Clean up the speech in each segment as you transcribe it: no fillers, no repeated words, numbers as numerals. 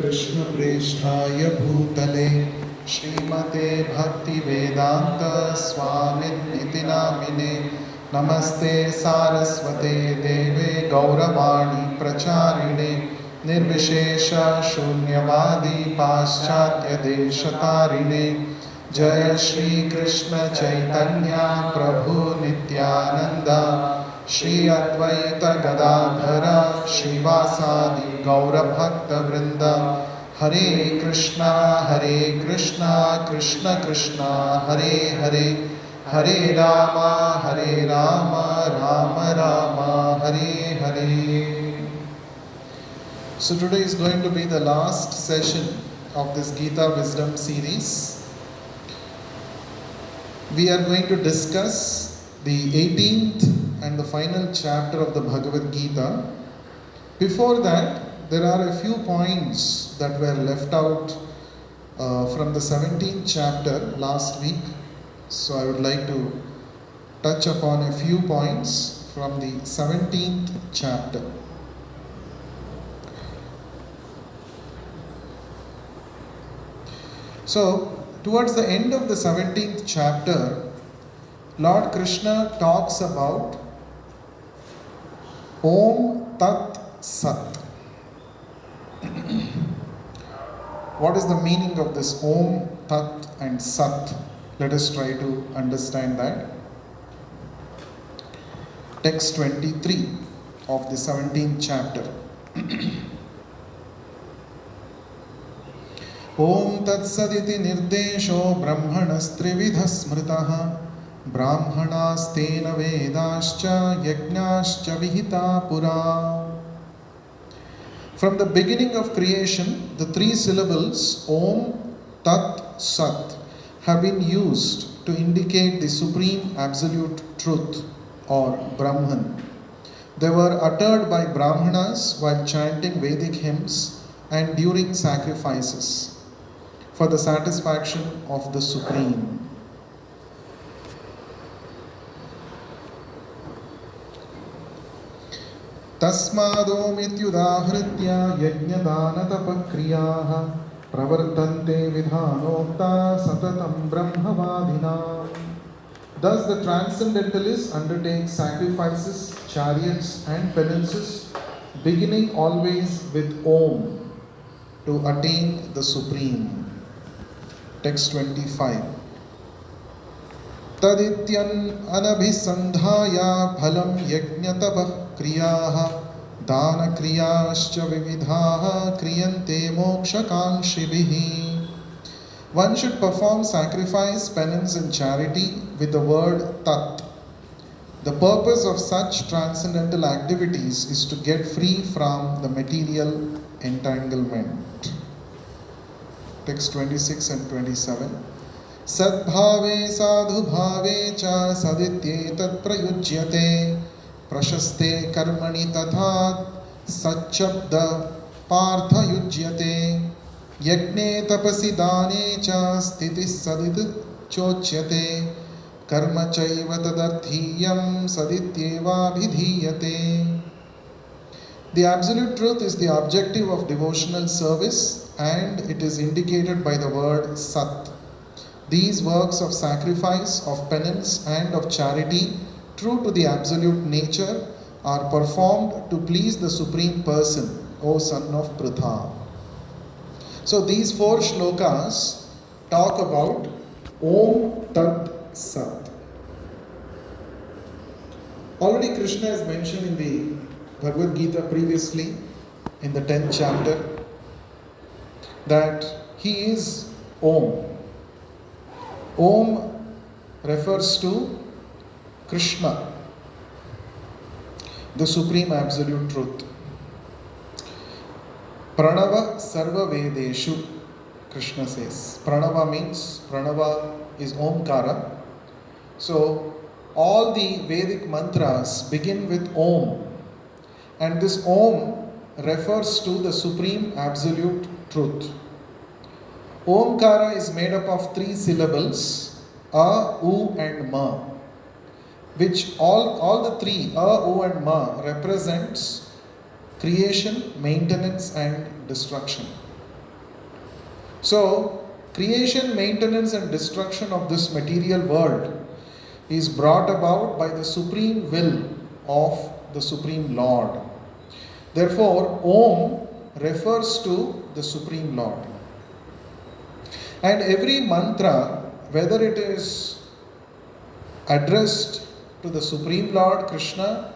कृष्ण प्रेष्ठाय भूतले श्रीमते भक्ति वेदांत स्वामिनिति नामिने नमस्ते सारस्वते देवे गौरवाणी प्रचारिणे निर्विशेष शून्यवादी पाश्चात्य देशतारिणे जय श्री कृष्ण चैतन्य प्रभु नित्यानंद श्री अद्वैत गदाधर श्रीवासादि गौरभक्त वृंद हरे Krishna Krishna Krishna Hare Hare Hare Ram Ram Ram Hare Hare. So today is going to be the last session of this Gita Wisdom series. We are going to discuss the 18th and the final chapter of the Bhagavad Gita. Before that, there are a few points that were left out from the 17th chapter last week. So I would like to touch upon a few points from the 17th chapter. So, towards the end of the 17th chapter, Lord Krishna talks about Om Tat Sat. What is the meaning of this Om, Tat and Sat? Let us try to understand that. Text 23 of the 17th chapter. ओम तत्सदिति निर्देशो ब्रह्मणस्त्रिविधः स्मृतः ब्राह्मणास्तेन वेदाश्च यज्ञाश्च विहिता पुरा. From the beginning of creation, the three syllables Om, Tat, Sat have been used to indicate the supreme absolute truth or Brahman. They were uttered by Brahmanas while chanting Vedic hymns and during sacrifices for the satisfaction of the Supreme. तस्मादोमित्युदाहृत्य यज्ञदानतपक्रियाः प्रवर्तन्ते विधानोक्ता सततं ब्रह्मवादिनाम्. Thus the transcendentalists undertake sacrifices, chariots and penances, beginning always with Om to attain the Supreme. Text 25. Tadityan anabhisandhaya phalam yajnatapah kriyaha dana kriyascha vividhaha kriyante mokshakangshibihi. One should perform sacrifice, penance and charity with the word Tat. The purpose of such transcendental activities is to get free from the material entanglement. Text 26 and 27. Sadbhave sadhubhave cha sadityetat prayujyate prashaste karmani tathat satchabda partha yujyate yagne tapasi dane cha sthitis sadit chochyate karma chaiva tadarthiyam sadityeva vidhiyate. The absolute truth is the objective of devotional service, and it is indicated by the word Sat. These works of sacrifice, of penance and of charity, true to the absolute nature, are performed to please the Supreme Person, O son of Pritha. So these four shlokas talk about Om Tat Sat. Already Krishna is mentioned in the Bhagavad Gita previously in the 10th chapter that he is Om. Om refers to Krishna, the supreme absolute truth. Pranava sarva vedeshu, Krishna says. Pranava means, Pranava is Omkara. So all the Vedic mantras begin with Om, and this Om refers to the supreme absolute truth. Omkara is made up of three syllables, A, U and Ma, which all the three, A, U and Ma, represents creation, maintenance and destruction. So, creation, maintenance, and destruction of this material world is brought about by the supreme will of the Supreme Lord. Therefore, Om refers to the Supreme Lord. And every mantra, whether it is addressed to the Supreme Lord Krishna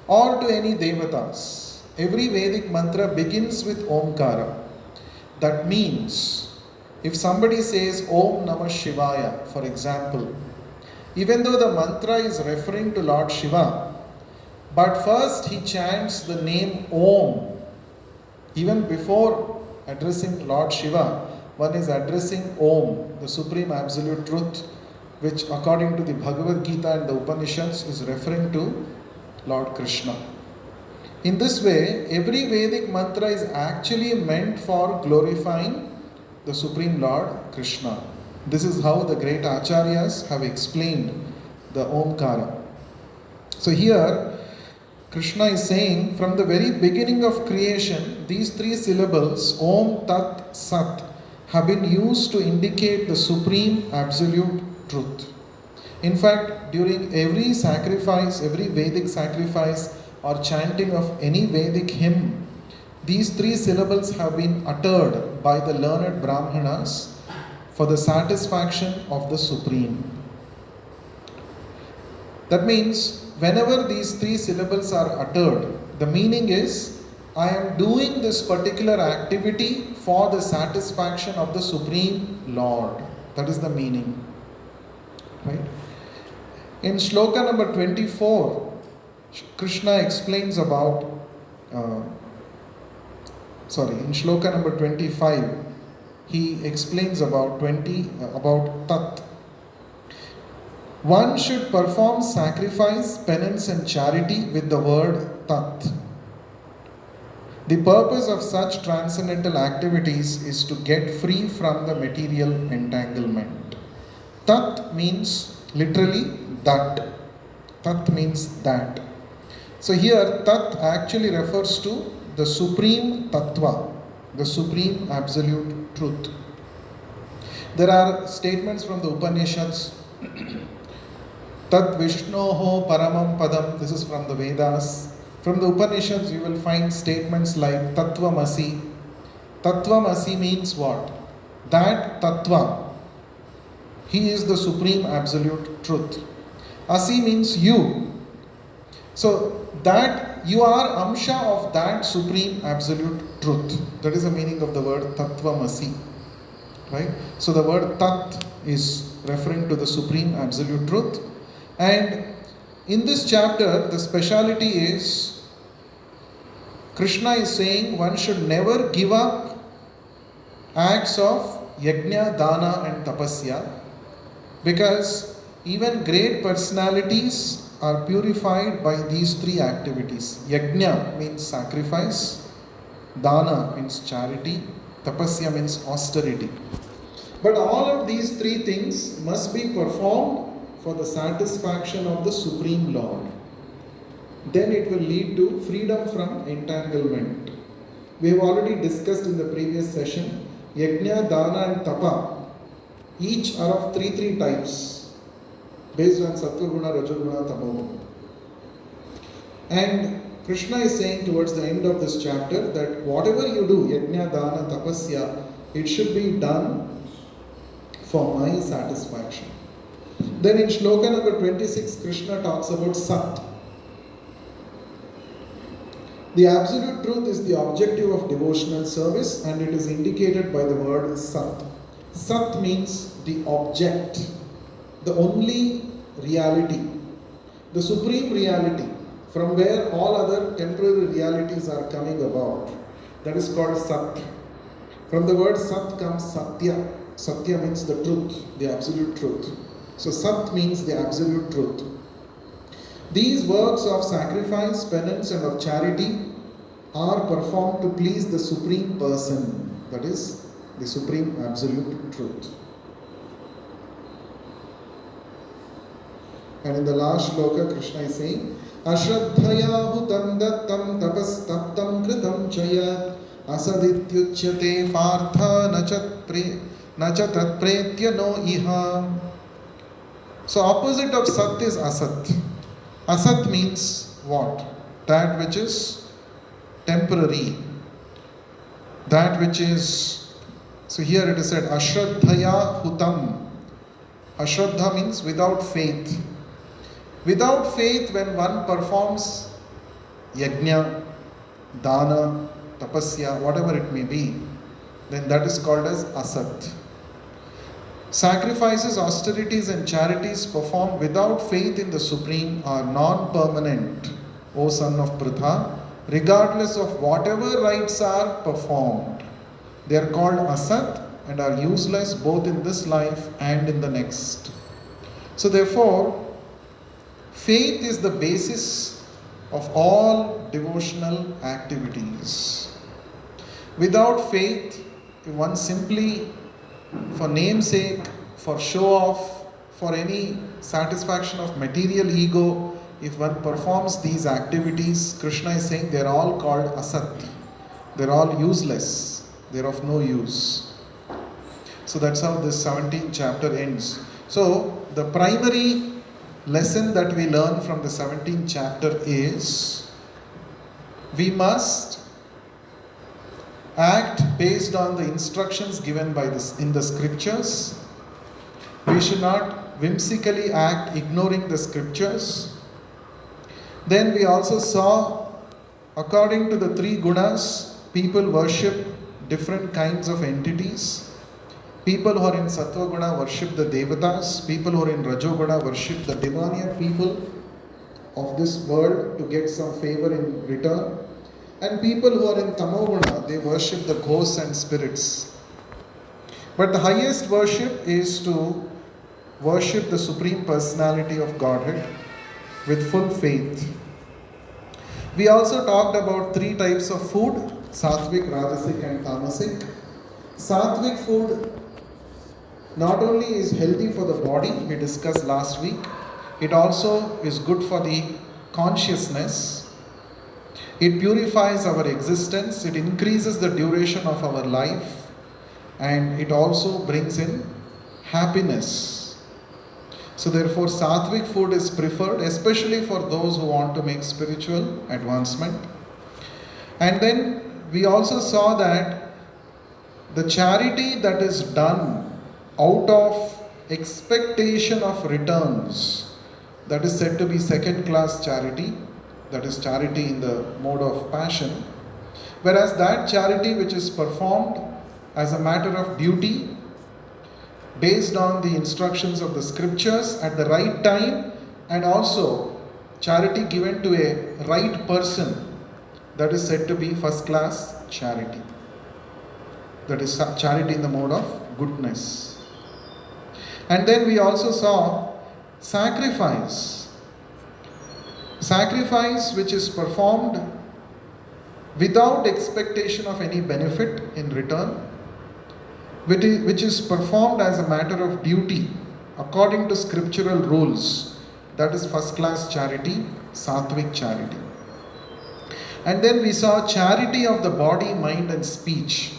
or to any devatas, every Vedic mantra begins with Omkara. That means, if somebody says Om Namah Shivaya, for example, even though the mantra is referring to Lord Shiva, but first he chants the name Om. Even before addressing Lord Shiva, one is addressing Om, the Supreme Absolute Truth, which according to the Bhagavad Gita and the Upanishads is referring to Lord Krishna. In this way, every Vedic mantra is actually meant for glorifying the Supreme Lord Krishna. This is how the great Acharyas have explained the Omkara. So here, Krishna is saying, from the very beginning of creation, these three syllables, Om, Tat, Sat, have been used to indicate the Supreme Absolute Truth. In fact, during every sacrifice, every Vedic sacrifice or chanting of any Vedic hymn, these three syllables have been uttered by the learned Brahmanas for the satisfaction of the Supreme. That means, whenever these three syllables are uttered, the meaning is, I am doing this particular activity for the satisfaction of the Supreme Lord. That is the meaning. Right? In shloka number 24, Krishna explains about, in shloka number 25, he explains about Tat. One should perform sacrifice, penance and charity with the word Tat. The purpose of such transcendental activities is to get free from the material entanglement. Tat means literally that. Tat means that. So here Tat actually refers to the Supreme Tattva, the Supreme Absolute Truth. There are statements from the Upanishads, Tat Vishnoho Paramam Padam, this is from the Vedas. From the Upanishads you will find statements like Tattvamasi. Tattvamasi means what? That Tattva, he is the Supreme Absolute Truth. Asi means you. So that you are Amsha of that Supreme Absolute Truth. That is the meaning of the word Tattvamasi. Right? So the word Tat is referring to the Supreme Absolute Truth. And in this chapter, the speciality is, Krishna is saying one should never give up acts of yajna, dana and tapasya, because even great personalities are purified by these three activities. Yajna means sacrifice, dana means charity, tapasya means austerity. But all of these three things must be performed for the satisfaction of the Supreme Lord. Then it will lead to freedom from entanglement. We have already discussed in the previous session, Yajna, Dana and Tapa, each are of three types, based on Sattva Guna, Rajoguna, Tamoguna. And Krishna is saying towards the end of this chapter that whatever you do, Yajna, Dana, Tapasya, it should be done for my satisfaction. Then in shloka number 26, Krishna talks about Sat. The absolute truth is the objective of devotional service, and it is indicated by the word Sat. Sat means the object, the only reality, the supreme reality, from where all other temporary realities are coming about. That is called Sat. From the word Sat comes Satya. Satya means the truth, the absolute truth. So Sat means the absolute truth. These works of sacrifice, penance and of charity are performed to please the Supreme Person, that is, the Supreme Absolute Truth. And in the last shloka, Krishna is saying, Ashraddhaya hutam dattam tapastaptam kritam chaya asadityuchyate partha na cha tatpretya no iha. So opposite of sat is asat. Asat means what? That which is temporary. That which is, so here it is said, ashraddhaya hutam. Ashraddha means without faith. Without faith, when one performs yajna, dana, tapasya, whatever it may be, then that is called as asat. Sacrifices, austerities and charities performed without faith in the Supreme are non-permanent, O son of Pritha, regardless of whatever rites are performed. They are called asat and are useless both in this life and in the next. So therefore, faith is the basis of all devotional activities. Without faith, if one simply, for namesake, for show off, for any satisfaction of material ego, if one performs these activities, Krishna is saying they are all called asat. They are all useless. They are of no use. So that's how this 17th chapter ends. So the primary lesson that we learn from the 17th chapter is we must act based on the instructions given by in the scriptures. We should not whimsically act ignoring the scriptures. Then we also saw, according to the three gunas, people worship different kinds of entities. People who are in Sattva Guna worship the Devatas. People who are in Rajo Guna worship the demoniac people of this world to get some favor in return. And people who are in Tamo Guna, they worship the ghosts and spirits. But the highest worship is to worship the Supreme Personality of Godhead with full faith. We also talked about three types of food: Sattvic, Rajasic and Tamasic. Sattvic food not only is healthy for the body, we discussed last week, it also is good for the consciousness. It purifies our existence, it increases the duration of our life, and it also brings in happiness. So therefore Sattvic food is preferred, especially for those who want to make spiritual advancement. And then we also saw that the charity that is done out of expectation of returns, that is said to be second class charity, that is charity in the mode of passion. Whereas that charity which is performed as a matter of duty, based on the instructions of the scriptures at the right time, and also charity given to a right person, that is said to be first class charity. That is charity in the mode of goodness. And then we also saw sacrifice. Sacrifice which is performed without expectation of any benefit in return, which is performed as a matter of duty according to scriptural rules. That is first class charity, Sattvic charity. And then we saw charity of the body, mind and speech.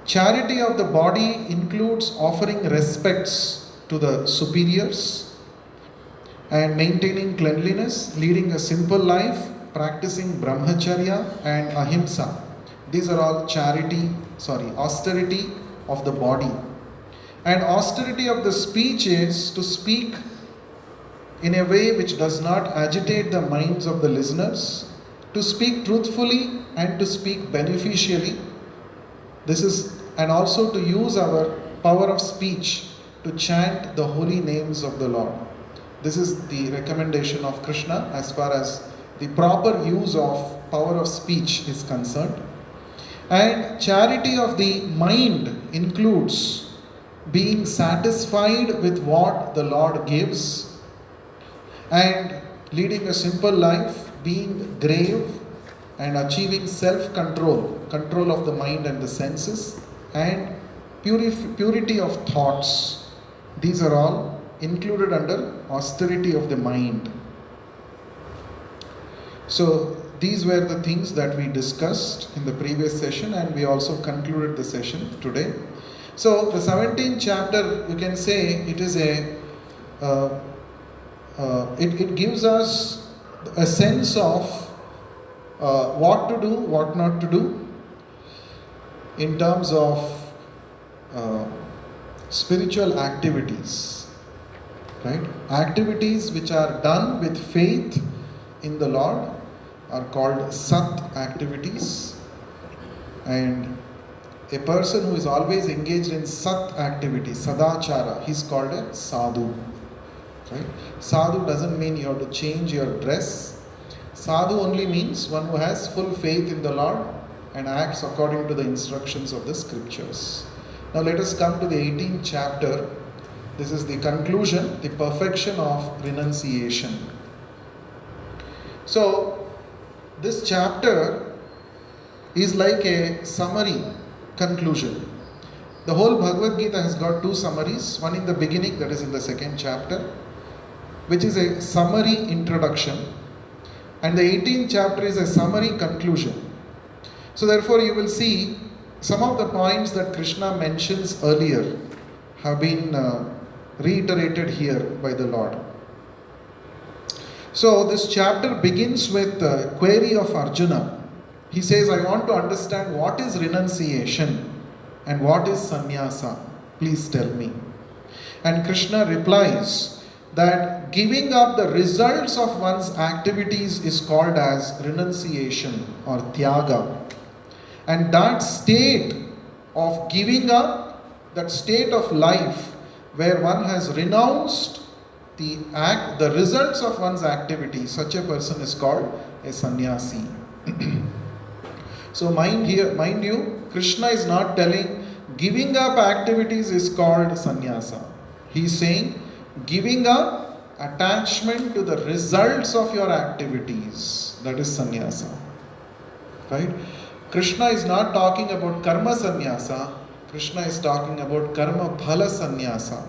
Charity of the body includes offering respects to the superiors and maintaining cleanliness, leading a simple life, practicing brahmacharya and ahimsa. These are all austerity of the body. And austerity of the speech is to speak in a way which does not agitate the minds of the listeners, to speak truthfully and to speak beneficially. And also to use our power of speech to chant the holy names of the Lord. This is the recommendation of Krishna as far as the proper use of power of speech is concerned. And charity of the mind includes being satisfied with what the Lord gives and leading a simple life, being grave and achieving self-control, control of the mind and the senses, and purity of thoughts. These are all included under austerity of the mind. So these were the things that we discussed in the previous session, and we also concluded the session today. So the 17th chapter, you can say it is it gives us a sense of what to do, what not to do in terms of spiritual activities, right? Activities which are done with faith in the Lord are called Sat activities, and a person who is always engaged in Sat activities, Sadachara, he's called a Sadhu, right? Sadhu doesn't mean you have to change your dress. Sadhu only means one who has full faith in the Lord and acts according to the instructions of the scriptures. Now let us come to the 18th chapter. This is the conclusion, the perfection of renunciation. So this chapter is like a summary conclusion. The whole Bhagavad Gita has got two summaries, one in the beginning, that is in the 2nd chapter, which is a summary introduction, and the 18th chapter is a summary conclusion. So therefore you will see some of the points that Krishna mentions earlier have been reiterated here by the Lord. So this chapter begins with a query of Arjuna. He says, I want to understand what is renunciation and what is sannyasa. Please tell me. And Krishna replies that giving up the results of one's activities is called as renunciation or tyaga. And that state of giving up, that state of life where one has renounced the results of one's activity, such a person is called a sannyasi. So mind you, Krishna is not telling giving up activities is called sannyasa. He is saying giving up attachment to the results of your activities, that is sannyasa. Right? Krishna is not talking about karma sannyasa. Krishna is talking about karma phala sannyasa.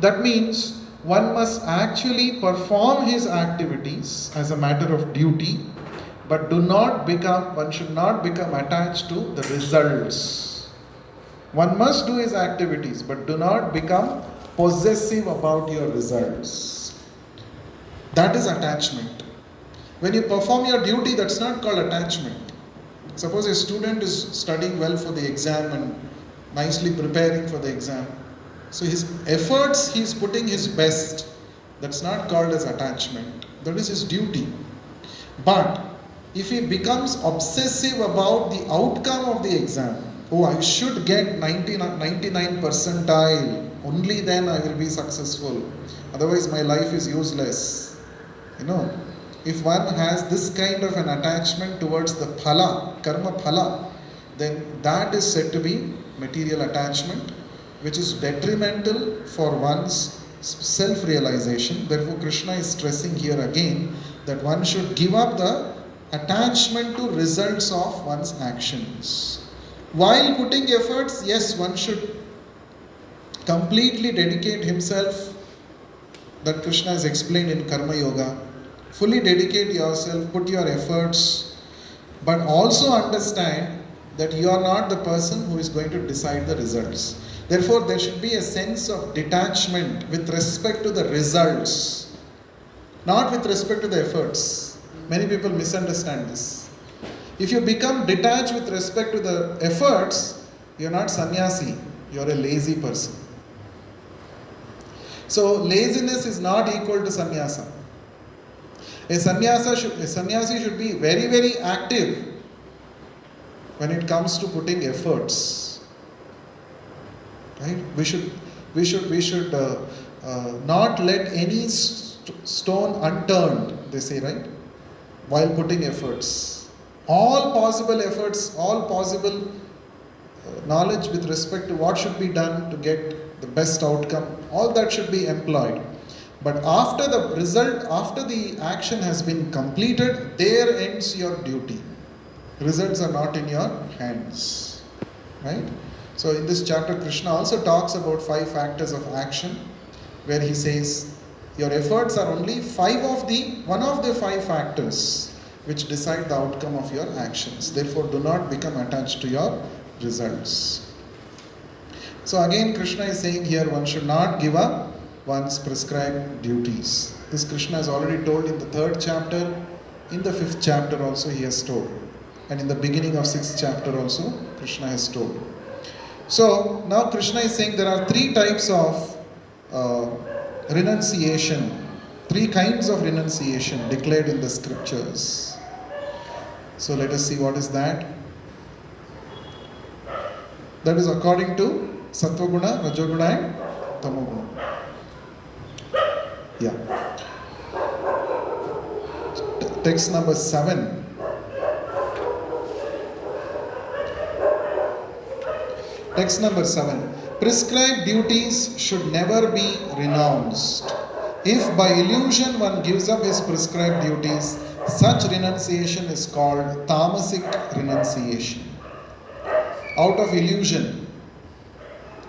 That means one must actually perform his activities as a matter of duty, but one should not become attached to the results. One must do his activities, but do not become possessive about your results. That is attachment. When you perform your duty, that's not called attachment. Suppose a student is studying well for the exam and nicely preparing for the exam. So his efforts, he is putting his best. That's not called as attachment. That is his duty. But if he becomes obsessive about the outcome of the exam, I should get 99 percentile, only then I will be successful. Otherwise my life is useless. If one has this kind of an attachment towards the phala, karma phala, then that is said to be material attachment, which is detrimental for one's self-realization. Therefore, Krishna is stressing here again that one should give up the attachment to results of one's actions. While putting efforts, yes, one should completely dedicate himself, that Krishna has explained in Karma Yoga. Fully dedicate yourself, put your efforts, but also understand that you are not the person who is going to decide the results. Therefore, there should be a sense of detachment with respect to the results, not with respect to the efforts. Many people misunderstand this. If you become detached with respect to the efforts, you are not sannyasi, you are a lazy person. So, laziness is not equal to sannyasa. A sannyasi should be very, very active when it comes to putting efforts. Right? We should not let any stone unturned, they say, right? While putting efforts. All possible efforts, all possible knowledge with respect to what should be done to get the best outcome, all that should be employed. But after the result, after the action has been completed, there ends your duty. Results are not in your hands. Right? So in this chapter, Krishna also talks about 5 factors of action, where he says, your efforts are only one of the 5 factors. which decide the outcome of your actions. Therefore, do not become attached to your results. So again, Krishna is saying here, one should not give up one's prescribed duties. This Krishna has already told in the 3rd chapter, in the 5th chapter also he has told, and in the beginning of 6th chapter also Krishna has told. So now Krishna is saying there are 3 types of renunciation, 3 kinds of renunciation declared in the scriptures. So let us see what is that. That is according to Sattva-guna, Rajoguna and Tamoguna. Yeah. Text number 7. Text number 7. Prescribed duties should never be renounced. If by illusion one gives up his prescribed duties, such renunciation is called tamasic renunciation. Out of illusion.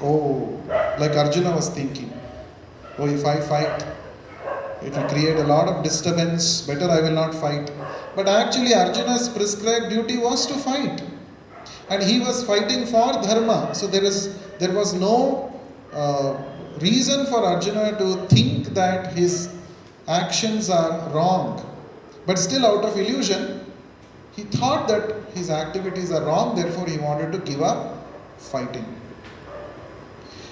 Oh, like Arjuna was thinking. Oh, if I fight, it will create a lot of disturbance. Better I will not fight. But actually Arjuna's prescribed duty was to fight. And he was fighting for dharma. So there was no reason for Arjuna to think that his actions are wrong. But still out of illusion, he thought that his activities are wrong, therefore he wanted to give up fighting.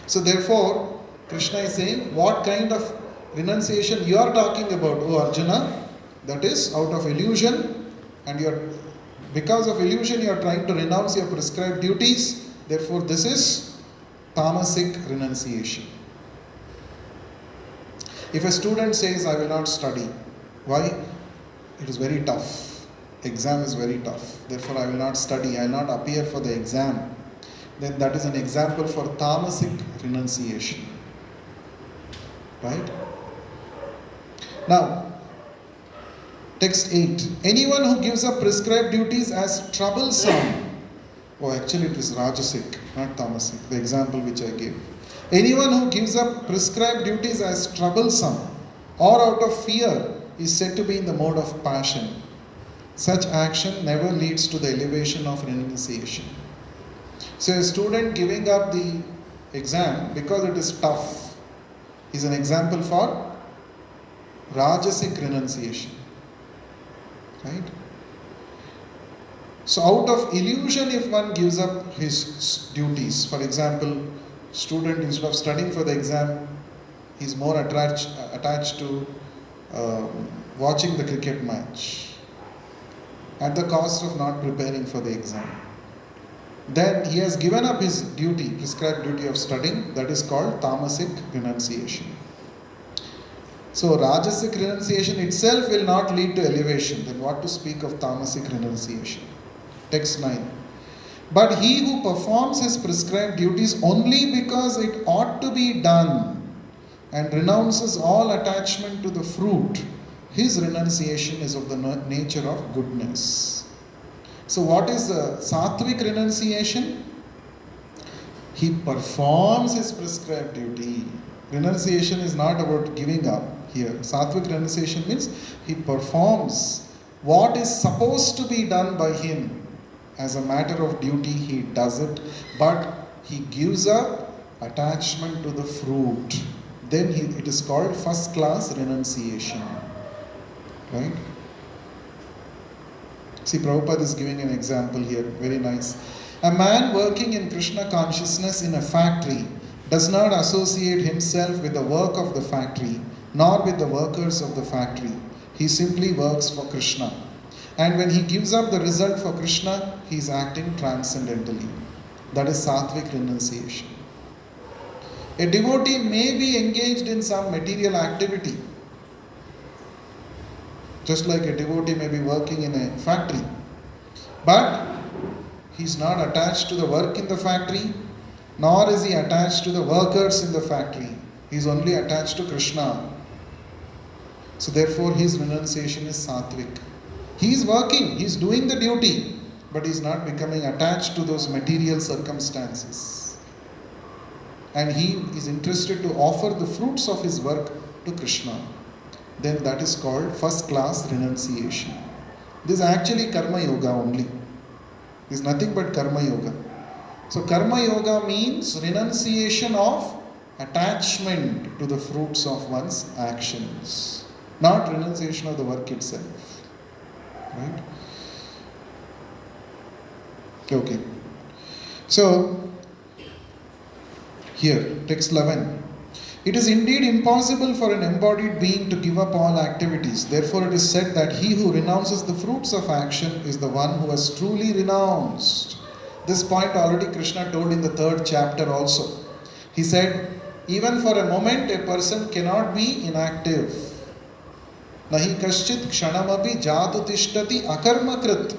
So therefore, Krishna is saying, what kind of renunciation you are talking about, O Arjuna? That is out of illusion, and because of illusion you are trying to renounce your prescribed duties. Therefore, this is tamasic renunciation. If a student says, I will not study, why? It is very tough. Exam is very tough. Therefore, I will not study, I will not appear for the exam. Then that is an example for tamasic renunciation. Right? Now, text 8. Anyone who gives up prescribed duties as troublesome. Oh, actually it is rajasic, not tamasic, the example which I gave. Anyone who gives up prescribed duties as troublesome or out of fear is said to be in the mode of passion. Such action never leads to the elevation of renunciation. So a student giving up the exam because it is tough is an example for rajasic renunciation. Right? So out of illusion, if one gives up his duties, for example, student instead of studying for the exam, is more attached to watching the cricket match at the cost of not preparing for the exam. Then he has given up his duty, prescribed duty of studying. That is called tamasic renunciation. So rajasic renunciation itself will not lead to elevation. Then what to speak of tamasic renunciation? Text 9. But he who performs his prescribed duties only because it ought to be done and renounces all attachment to the fruit, his renunciation is of the nature of goodness. So what is the sattvic renunciation? He performs his prescribed duty. Renunciation is not about giving up here. Sattvic renunciation means he performs what is supposed to be done by him. As a matter of duty, he does it, but he gives up attachment to the fruit. Then it is called first class renunciation. Right? See, Prabhupada is giving an example here, very nice. A man working in Krishna consciousness in a factory does not associate himself with the work of the factory, nor with the workers of the factory. He simply works for Krishna. And when he gives up the result for Krishna, he is acting transcendentally. That is sattvic renunciation. A devotee may be engaged in some material activity, just like a devotee may be working in a factory. But he is not attached to the work in the factory, nor is he attached to the workers in the factory. He is only attached to Krishna. So therefore his renunciation is sattvic. He is working, he is doing the duty, but he is not becoming attached to those material circumstances. And he is interested to offer the fruits of his work to Krishna. Then that is called first class renunciation. This is actually Karma Yoga only. This is nothing but Karma Yoga. So Karma Yoga means renunciation of attachment to the fruits of one's actions, not renunciation of the work itself. Right? Okay. So, here, text 11. It is indeed impossible for an embodied being to give up all activities. Therefore, it is said that he who renounces the fruits of action is the one who has truly renounced. This point already Krishna told in the 3rd chapter also. He said, even for a moment a person cannot be inactive. Nahi kaschit kshanamapi jatu tishtati akarmakrit.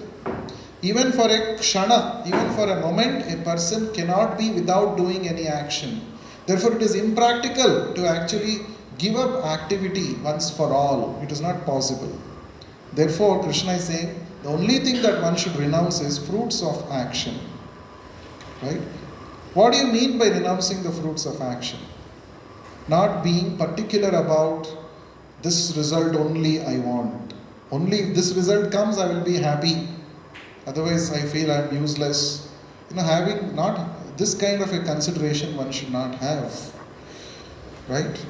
Even for a kshana, even for a moment, a person cannot be without doing any action. Therefore, it is impractical to actually give up activity once for all. It is not possible. Therefore, Krishna is saying, the only thing that one should renounce is fruits of action. Right? What do you mean by renouncing the fruits of action? Not being particular about this result only I want. Only if this result comes, I will be happy. Otherwise, I feel I am useless. Having not this kind of a consideration one should not have. Right?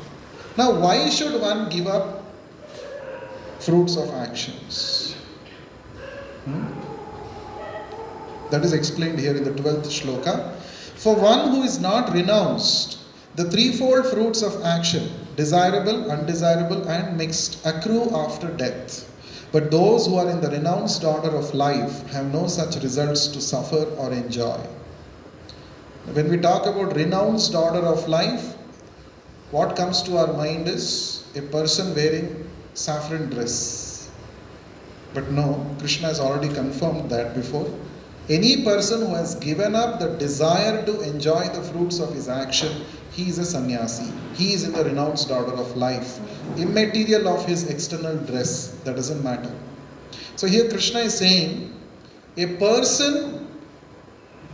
Now, why should one give up fruits of actions? That is explained here in the 12th shloka. For one who is not renounced, the threefold fruits of action, desirable, undesirable, and mixed, accrue after death. But those who are in the renounced order of life have no such results to suffer or enjoy. When we talk about renounced order of life, what comes to our mind is a person wearing saffron dress. But no, Krishna has already confirmed that before. Any person who has given up the desire to enjoy the fruits of his action, he is a sannyasi. He is in the renounced order of life. Immaterial of his external dress, that doesn't matter. So here Krishna is saying, a person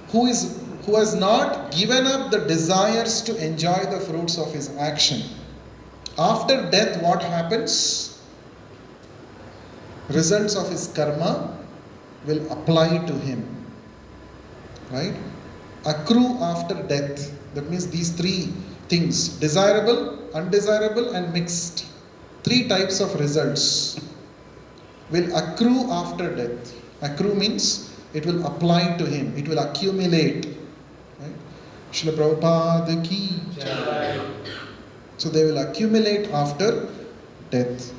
who has not given up the desires to enjoy the fruits of his action, after death what happens? Results of his karma will apply to him. Right? Accrue after death. That means these three things, desirable, undesirable, and mixed. 3 types of results will accrue after death. Accrue means it will apply to him, it will accumulate. Right? Srila Prabhupada ki jai. So they will accumulate after death.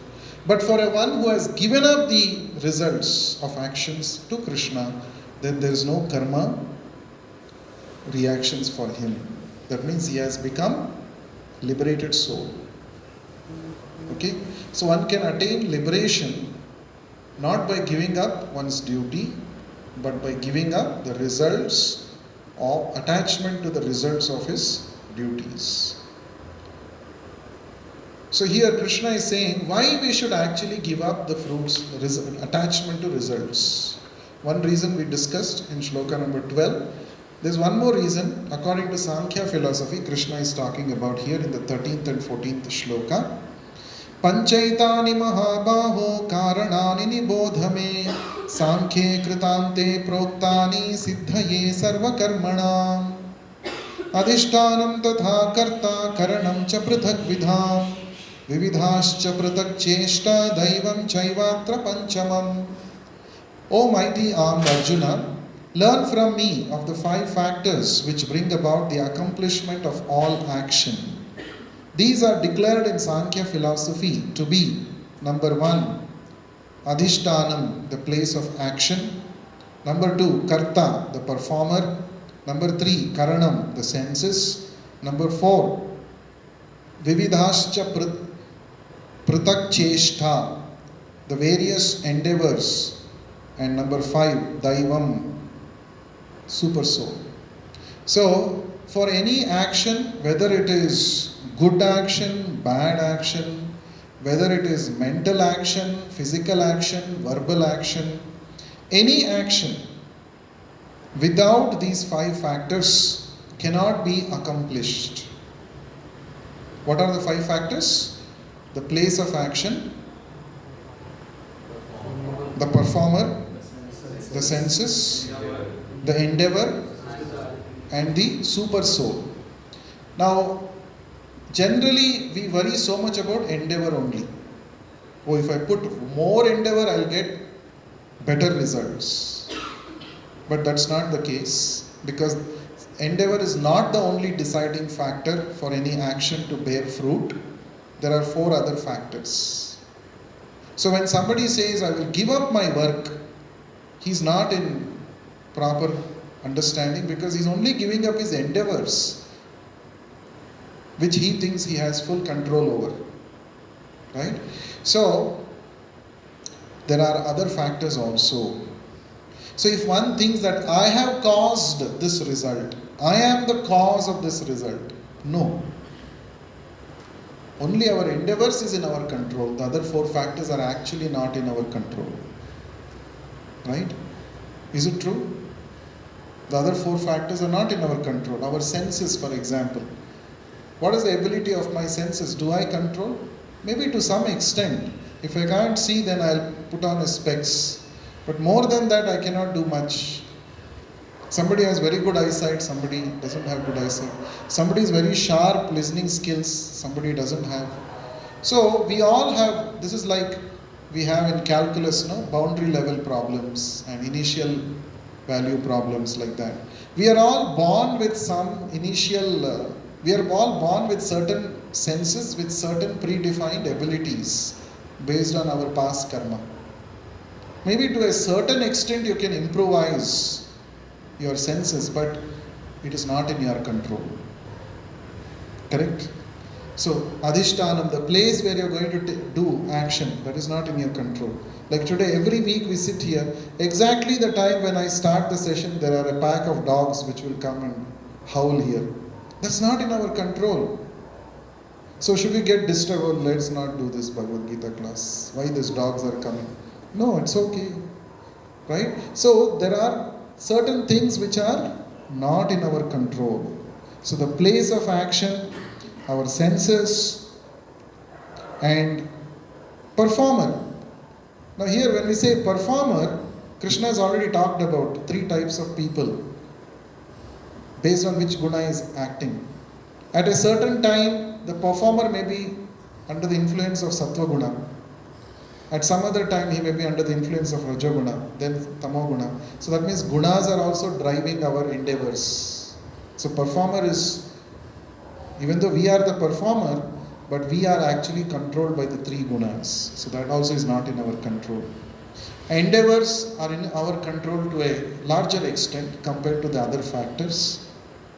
But for a one who has given up the results of actions to Krishna, then there is no karma reactions for him. That means he has become liberated soul. Okay? So one can attain liberation not by giving up one's duty, but by giving up the results of attachment to the results of his duties. So here Krishna is saying why we should actually give up the fruits, attachment to results. One reason we discussed in shloka number 12. There's one more reason, according to Sankhya philosophy, Krishna is talking about here in the 13th and 14th shloka. Panchaitani mahabaho karanani nibodhame sankhye kritante proktani siddhaye sarva karmanam adhishtanam tatha karta karanam cha prithak vidham vividhascha prithak cheshta daivam chaivatra panchamam. O mighty armed Arjuna, learn from me of the 5 factors which bring about the accomplishment of all action. These are declared in Sankhya philosophy to be: number 1, Adhishtanam, the place of action; number 2, Karta, the performer; number 3, Karanam, the senses; number 4, Vividhascha Prithak Cheshta, the various endeavors; and number 5, Daivam, super soul. So, for any action, whether it is good action, bad action, whether it is mental action, physical action, verbal action, any action without these 5 factors cannot be accomplished. What are the 5 factors? The place of action, The performer, the senses, the endeavor, and the super soul. Now, generally we worry so much about endeavor only. Oh, if I put more endeavor, I'll get better results. But that's not the case, because endeavor is not the only deciding factor for any action to bear fruit. There are 4 other factors. So when somebody says, I will give up my work, he's not in proper understanding, because he's only giving up his endeavors, which he thinks he has full control over. Right? So, there are other factors also. So if one thinks that I have caused this result, I am the cause of this result. No. Only our endeavors is in our control. The other 4 factors are actually not in our control. Right? Is it true? The other 4 factors are not in our control. Our senses, for example. What is the ability of my senses? Do I control? Maybe to some extent. If I can't see, then I'll put on a specs. But more than that, I cannot do much. Somebody has very good eyesight, somebody doesn't have good eyesight. Somebody is very sharp listening skills, somebody doesn't have. So we all have, this is like we have in calculus, no, boundary level problems and initial value problems like that. We are all born with some initial, we are all born with certain senses, with certain predefined abilities based on our past karma. Maybe to a certain extent you can improvise your senses, but it is not in your control. Correct? So, Adhishtanam, the place where you are going to do action, that is not in your control. Like today, every week we sit here, exactly the time when I start the session, there are a pack of dogs which will come and howl here. That's not in our control. So should we get disturbed? Oh, let's not do this Bhagavad Gita class. Why these dogs are coming? No, it's okay. Right? So there are certain things which are not in our control. So the place of action, our senses, and performer. Now here when we say performer, Krishna has already talked about 3 types of people based on which guna is acting. At a certain time, the performer may be under the influence of sattva guna. At some other time, he may be under the influence of rajoguna, then tamoguna. So that means gunas are also driving our endeavors. So performer is, even though we are the performer, but we are actually controlled by the 3 gunas. So that also is not in our control. Endeavors are in our control to a larger extent compared to the other factors.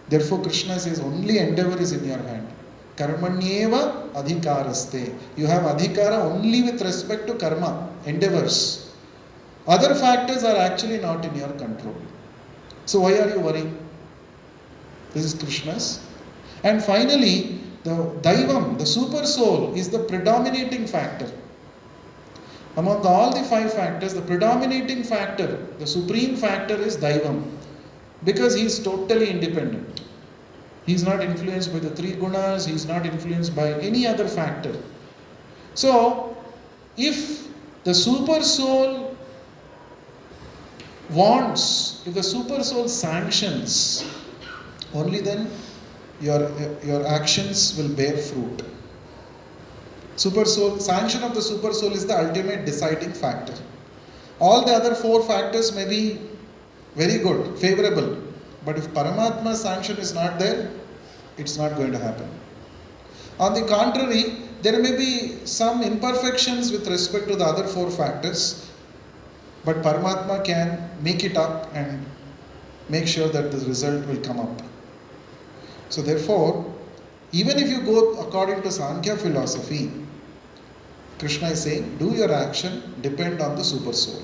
Therefore, Krishna says only endeavor is in your hand. Karmanyeva adhikaraste. You have adhikara only with respect to karma, endeavors. Other factors are actually not in your control. So why are you worrying? This is Krishna's. And finally, the Daivam, the super soul, is the predominating factor. Among all the 5 factors, the predominating factor, the supreme factor is Daivam. Because he is totally independent. He is not influenced by the 3 gunas, he is not influenced by any other factor. So, if the super soul wants, if the super soul sanctions, only then your actions will bear fruit. Super soul, sanction of the super soul is the ultimate deciding factor. All the other 4 factors may be very good, favorable. But if Paramatma's sanction is not there, it's not going to happen. On the contrary, there may be some imperfections with respect to the other 4 factors, but Paramatma can make it up and make sure that the result will come up. So therefore, even if you go according to Sankhya philosophy, Krishna is saying, do your action depend on the super soul.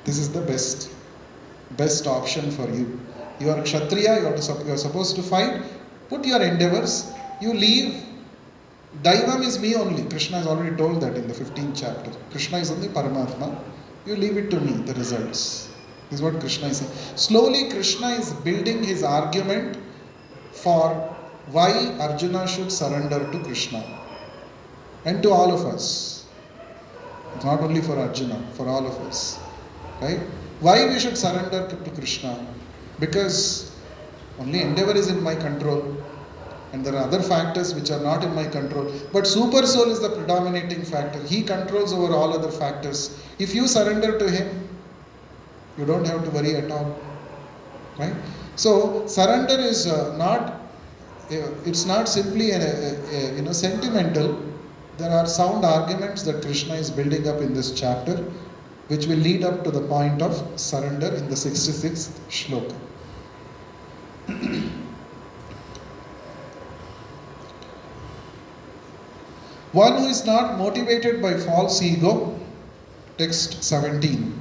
This is the best option for you. You are Kshatriya, you are supposed to fight. Put your endeavors. You leave. Daivam is me only. Krishna has already told that in the 15th chapter. Krishna is only Paramatma. You leave it to me, the results. This is what Krishna is saying. Slowly Krishna is building his argument for why Arjuna should surrender to Krishna and to all of us. It's not only for Arjuna, for all of us. Right? Why we should surrender to Krishna? Because only endeavor is in my control, and there are other factors which are not in my control. But super soul is the predominating factor. He controls over all other factors. If you surrender to him, you don't have to worry at all. Right? So surrender is it's not simply sentimental. There are sound arguments that Krishna is building up in this chapter, which will lead up to the point of surrender in the 66th shloka. One who is not motivated by false ego, text 17.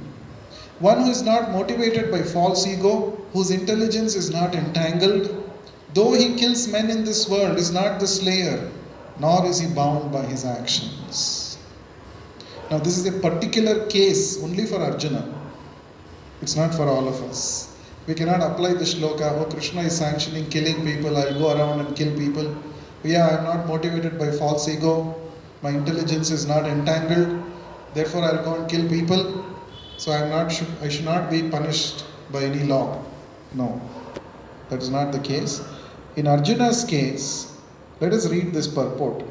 One who is not motivated by false ego, whose intelligence is not entangled, though he kills men in this world, is not the slayer, nor is he bound by his actions. Now this is a particular case only for Arjuna. It's not for all of us. We cannot apply the shloka, oh Krishna is sanctioning killing people, I'll go around and kill people. Yeah, I'm not motivated by false ego, my intelligence is not entangled, therefore I'll go and kill people. So I should not be punished by any law. No, that is not the case. In Arjuna's case, let us read this purport.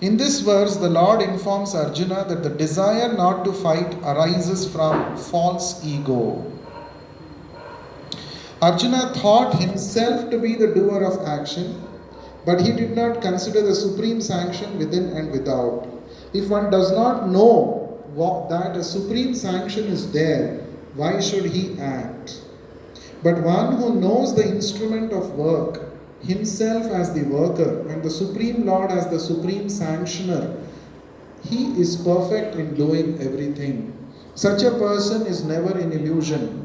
In this verse, the Lord informs Arjuna that the desire not to fight arises from false ego. Arjuna thought himself to be the doer of action, but he did not consider the supreme sanction within and without. If one does not know that a supreme sanction is there, why should he act? But one who knows the instrument of work, himself as the worker, and the Supreme Lord as the supreme sanctioner, he is perfect in doing everything. Such a person is never in illusion.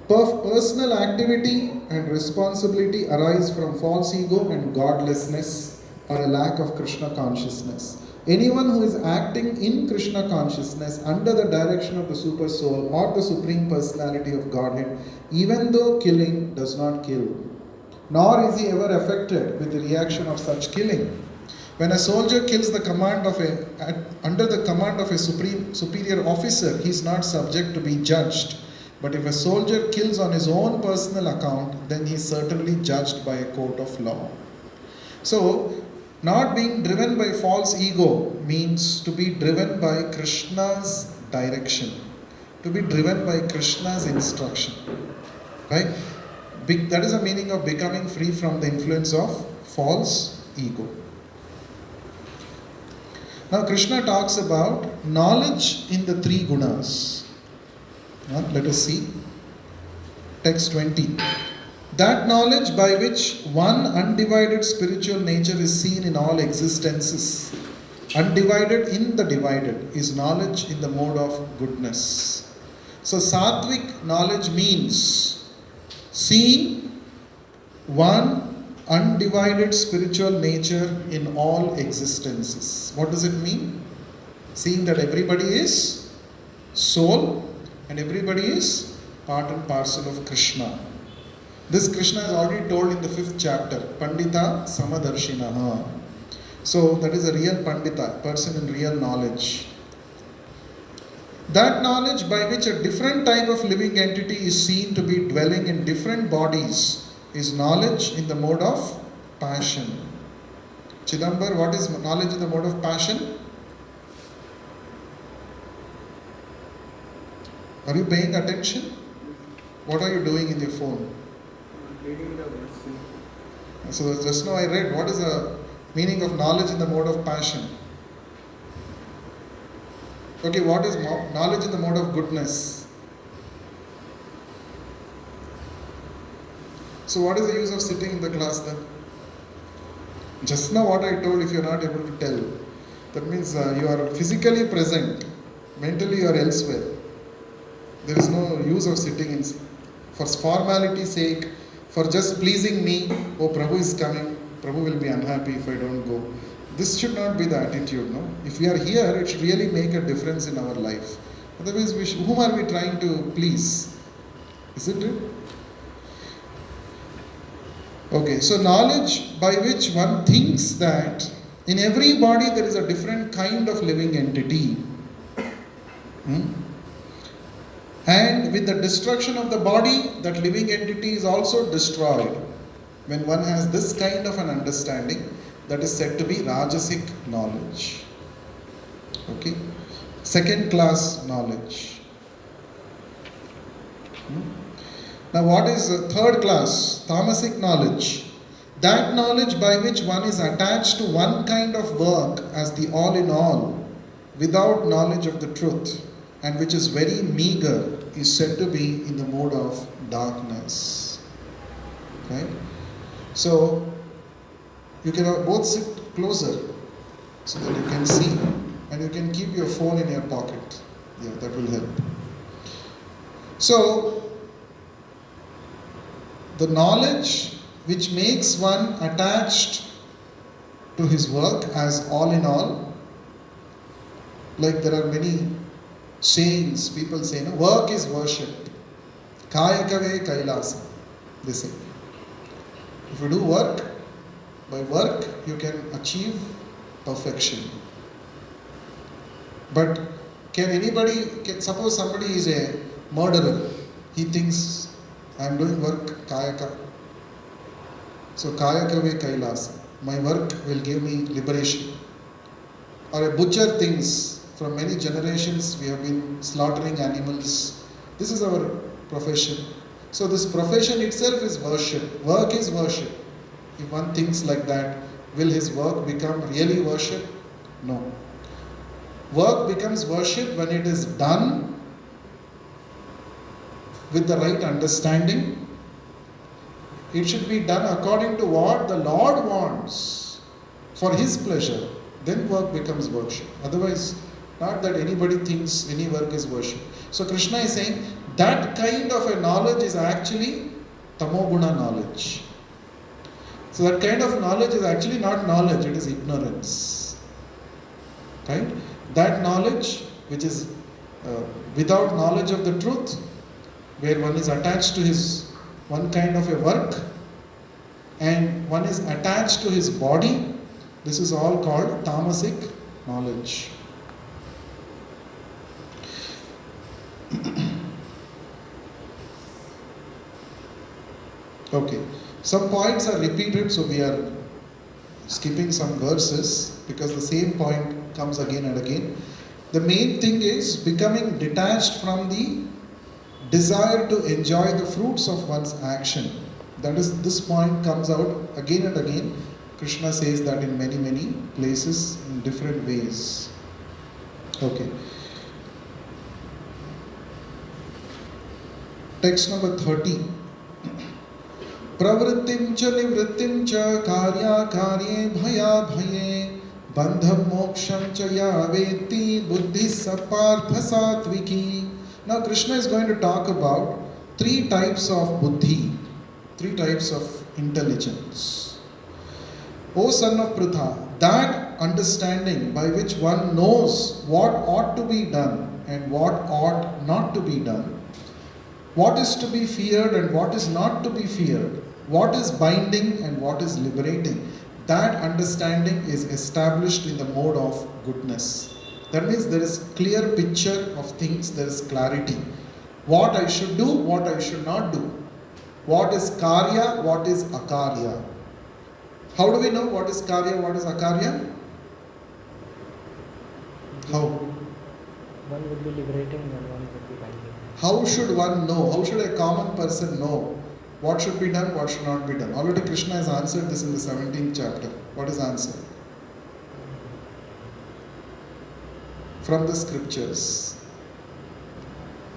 Personal activity and responsibility arise from false ego and godlessness, or a lack of Krishna consciousness. Anyone who is acting in Krishna consciousness under the direction of the super soul or the supreme personality of Godhead, even though killing, does not kill. Nor is he ever affected with the reaction of such killing. When a soldier kills under the command of a superior officer, he is not subject to be judged. But if a soldier kills on his own personal account, then he is certainly judged by a court of law. So, not being driven by false ego means to be driven by Krishna's direction, to be driven by Krishna's instruction. Right? That is the meaning of becoming free from the influence of false ego. Now Krishna talks about knowledge in the three gunas. Let us see. Text 20. That knowledge by which one undivided spiritual nature is seen in all existences, undivided in the divided, is knowledge in the mode of goodness. So sattvic knowledge means seeing one undivided spiritual nature in all existences. What does it mean? Seeing that everybody is soul and everybody is part and parcel of Krishna. This Krishna is already told in the 5th chapter, Pandita Samadarshinaha. So that is a real Pandita, person in real knowledge. That knowledge by which a different type of living entity is seen to be dwelling in different bodies is knowledge in the mode of passion. Chidambar, what is knowledge in the mode of passion? Are you paying attention? What are you doing in your phone? Reading the verse. So just now I read, what is the meaning of knowledge in the mode of passion? Okay, what is knowledge in the mode of goodness? So what is the use of sitting in the class then? Just now what I told, if you are not able to tell, that means you are physically present, mentally you are elsewhere. There is no use of sitting for formality's sake, for just pleasing me. Oh, Prabhu is coming, Prabhu will be unhappy if I don't go. This should not be the attitude, no? If we are here, it should really make a difference in our life. Otherwise, whom are we trying to please? Isn't it? Okay, so knowledge by which one thinks that In every body there is a different kind of living entity. And with the destruction of the body, that living entity is also destroyed. When one has this kind of an understanding, that is said to be Rajasic knowledge. Okay? Second class knowledge. Now what is third class? Tamasic knowledge. That knowledge by which one is attached to one kind of work as the all in all, without knowledge of the truth, and which is very meager, is said to be in the mode of darkness. Right? So, you can both sit closer so that you can see, and you can keep your phone in your pocket. Yeah, that will help. So, the knowledge which makes one attached to his work as all in all, like there are many sayings, people say, no, work is worship. Kayakave kailasa, they say. If you do work, by work you can achieve perfection. But suppose somebody is a murderer, he thinks, I am doing work, kayaka. So kayakave kailasa, my work will give me liberation. Or a butcher thinks, from many generations we have been slaughtering animals. This is our profession. So this profession itself is worship. Work is worship. If one thinks like that, will his work become really worship? No. Work becomes worship when it is done with the right understanding. It should be done according to what the Lord wants, for His pleasure. Then work becomes worship. Otherwise, not that anybody thinks any work is worship. So Krishna is saying that kind of a knowledge is actually tamoguna knowledge. So that kind of knowledge is actually not knowledge, it is ignorance. Right? That knowledge which is without knowledge of the truth, where one is attached to his one kind of a work and one is attached to his body, this is all called tamasic knowledge. Okay, some points are repeated, so we are skipping some verses because the same point comes again and again. The main thing is becoming detached from the desire to enjoy the fruits of one's action. That is, this point comes out again and again. Krishna says that in many, many places in different ways. Okay. Text number 30. Pravrittim cha nivrittim cha karya karye bhaya bhaye bandham moksham cha ya veti buddhi sapartha satviki. Now Krishna is going to talk about three types of buddhi, three types of intelligence. O son of Pritha, that understanding by which one knows what ought to be done and what ought not to be done, what is to be feared and what is not to be feared, what is binding and what is liberating, that understanding is established in the mode of goodness. That means there is clear picture of things, there is clarity. What I should do, what I should not do. What is karya, what is akarya. How do we know what is karya, what is akarya? How? One would be liberating and one would be binding. How should one know? How should a common person know what should be done, what should not be done? Already Krishna has answered this in the 17th chapter. What is the answer? From the scriptures.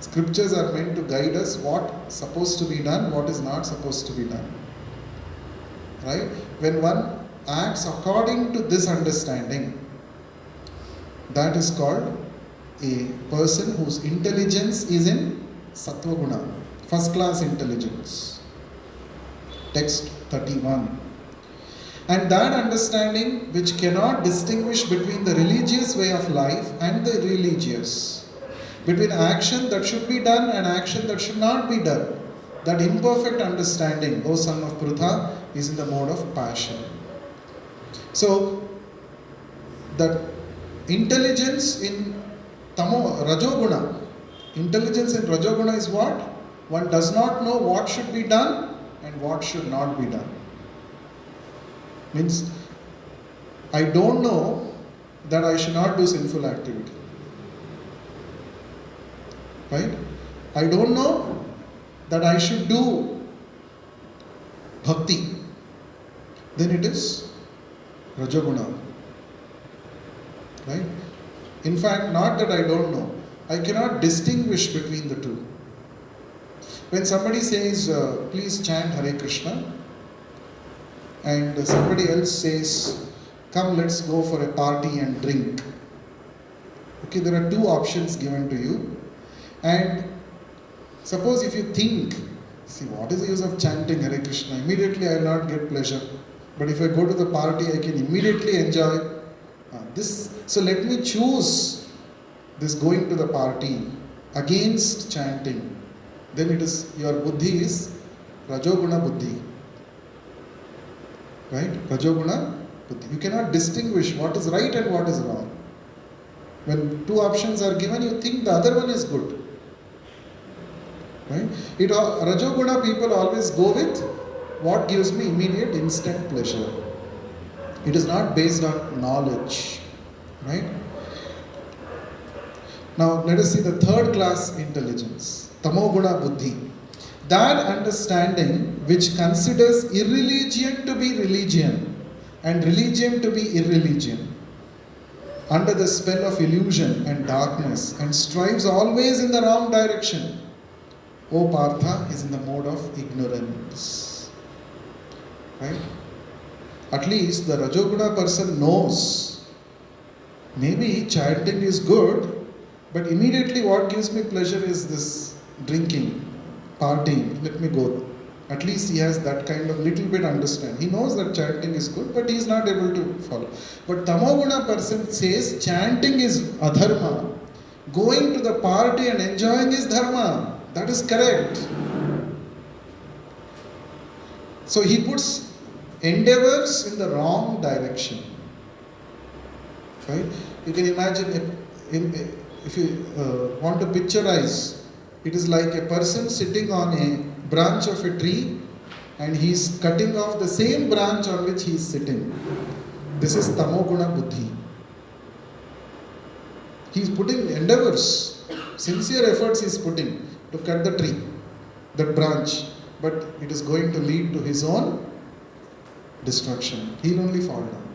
Scriptures are meant to guide us what is supposed to be done, what is not supposed to be done. Right? When one acts according to this understanding, that is called a person whose intelligence is in Sattva Guna, first class intelligence. Text 31. And that understanding which cannot distinguish between the religious way of life and the irreligious, between action that should be done and action that should not be done, that imperfect understanding, O son of Pritha, is in the mode of passion. So, that intelligence in Rajoguna. Intelligence in Rajoguna is what? One does not know what should be done and what should not be done. Means, I don't know that I should not do sinful activity. Right? I don't know that I should do bhakti. Then it is Rajoguna. Right? In fact, not that I don't know. I cannot distinguish between the two. When somebody says, please chant Hare Krishna, and somebody else says, come, let's go for a party and drink. Okay, there are two options given to you. And suppose if you think, see, what is the use of chanting Hare Krishna? Immediately I will not get pleasure. But if I go to the party, I can immediately enjoy this. So let me choose this going to the party against chanting. Then it is, your buddhi is Rajoguna buddhi. Right? Rajoguna buddhi. You cannot distinguish what is right and what is wrong. When two options are given, you think the other one is good. Right? Rajoguna people always go with what gives me immediate instant pleasure. It is not based on knowledge. Right? Now let us see the third class intelligence, Tamoguna buddhi. That understanding which considers irreligion to be religion and religion to be irreligion, under the spell of illusion and darkness, and strives always in the wrong direction. O Partha is in the mode of ignorance. Right? At least the Rajoguna person knows, maybe chanting is good, but immediately what gives me pleasure is this drinking, partying, let me go. At least he has that kind of little bit understand. He knows that chanting is good, but he is not able to follow. But Tamoguna person says chanting is adharma. Going to the party and enjoying is dharma. That is correct. So he puts endeavors in the wrong direction. Right? You can imagine if you want to picturize, it is like a person sitting on a branch of a tree and he is cutting off the same branch on which he is sitting. This is Tamoguna buddhi. He is putting endeavors, sincere efforts he is putting to cut the tree, that branch, but it is going to lead to his own destruction. He will only fall down.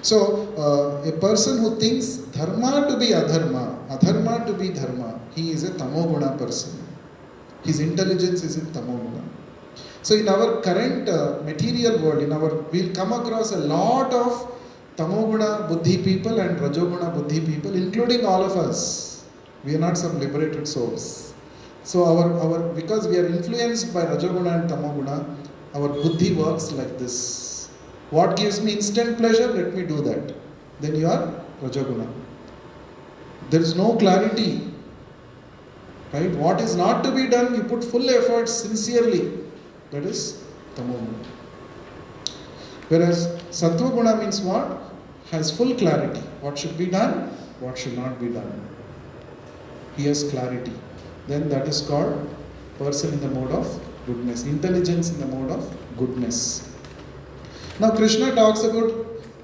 So, a person who thinks dharma to be adharma, adharma to be dharma, he is a tamoguna person. His intelligence is in tamoguna. So, in our current material world, we'll come across a lot of tamoguna buddhi people and rajoguna buddhi people, including all of us. We are not some liberated souls. So, because we are influenced by rajoguna and tamoguna, our buddhi works like this. What gives me instant pleasure? Let me do that. Then you are Rajoguna. There is no clarity. Right? What is not to be done, you put full effort sincerely. That is Tamoguna. Whereas Sattva-guna means what? Has full clarity. What should be done? What should not be done. He has clarity. Then that is called person in the mode of goodness. Intelligence in the mode of goodness. Now Krishna talks about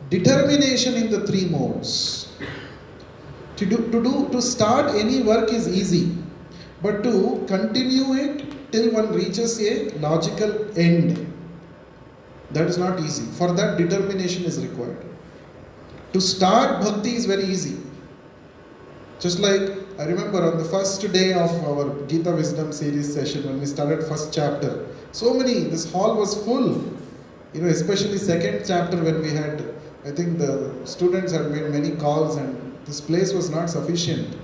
determination in the three modes. To start any work is easy, but to continue it till one reaches a logical end, that is not easy. For that, determination is required. To start bhakti is very easy. Just like I remember on the first day of our Gita Wisdom series session, when we started first chapter, this hall was full. Especially second chapter when we had, I think the students had made many calls and this place was not sufficient.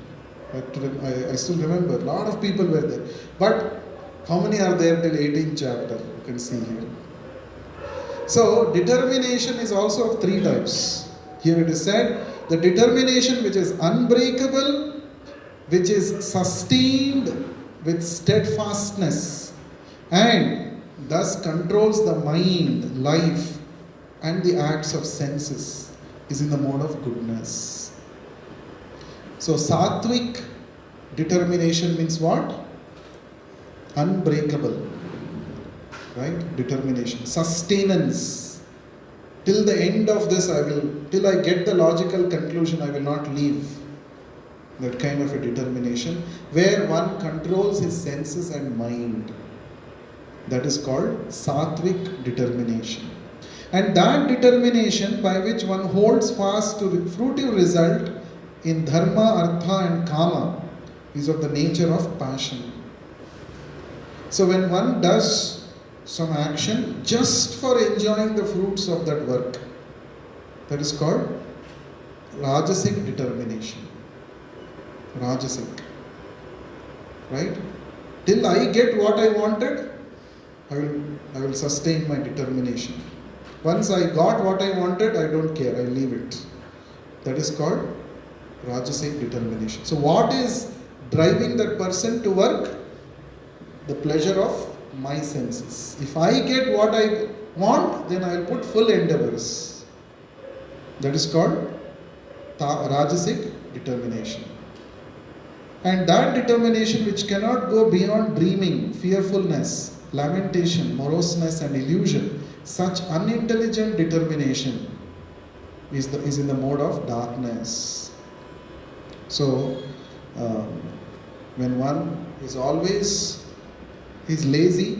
I still remember, a lot of people were there. But how many are there till 18th chapter? You can see here. So, determination is also of three types. Here it is said, the determination which is unbreakable, which is sustained with steadfastness, and thus controls the mind, life, and the acts of senses. is in the mode of goodness. So sattvic determination means what? Unbreakable, right? Determination, sustenance. Till the end of this till I get the logical conclusion, I will not leave. That kind of a determination where one controls his senses and mind. That is called sattvic determination. And that determination by which one holds fast to the fruitive result in dharma, artha and kama is of the nature of passion. So when one does some action just for enjoying the fruits of that work, that is called rajasic determination. Rajasic. Right? Till I get what I wanted, I will sustain my determination. Once I got what I wanted, I don't care, I leave it. That is called rajasic determination. So what is driving that person to work? The pleasure of my senses. If I get what I want, then I will put full endeavors. That is called rajasic determination. And that determination which cannot go beyond dreaming, fearfulness, lamentation, moroseness and illusion, such unintelligent determination is in the mode of darkness. So, when one is always, he's lazy,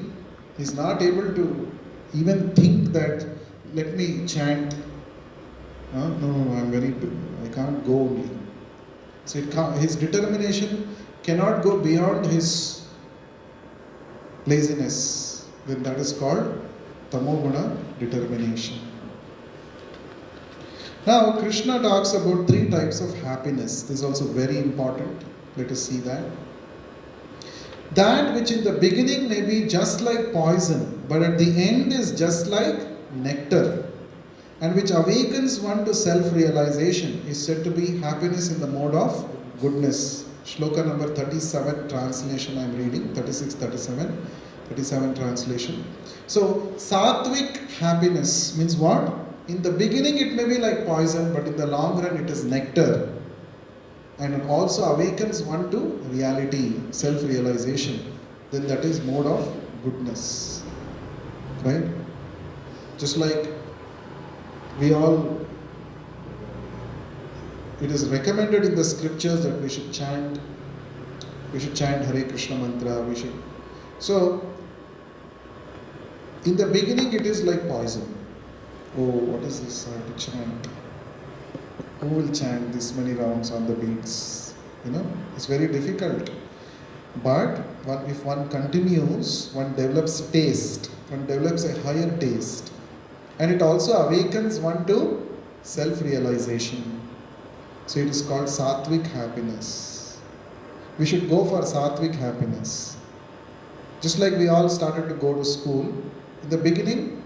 he's not able to even think that, let me chant. No, I can't go only. So his determination cannot go beyond his laziness. Then that is called tamoguna determination. Now Krishna talks about 3 types of happiness. This is also very important. Let us see that. That which in the beginning may be just like poison, but at the end is just like nectar, and which awakens one to self-realization, is said to be happiness in the mode of goodness. Shloka number 37 translation I am reading, 36, 37 translation. So, sattvic happiness means what? In the beginning it may be like poison, but in the long run it is nectar. And it also awakens one to reality, self-realization. Then that is mode of goodness. Right? Just like it is recommended in the scriptures that we should chant Hare Krishna mantra, So, in the beginning it is like poison. Oh, what is this to chant? Who will chant this many rounds on the beats? It's very difficult. But if one continues, one develops taste, one develops a higher taste. And it also awakens one to self-realization. So it is called sattvic happiness. We should go for sattvic happiness. Just like we all started to go to school. In the beginning,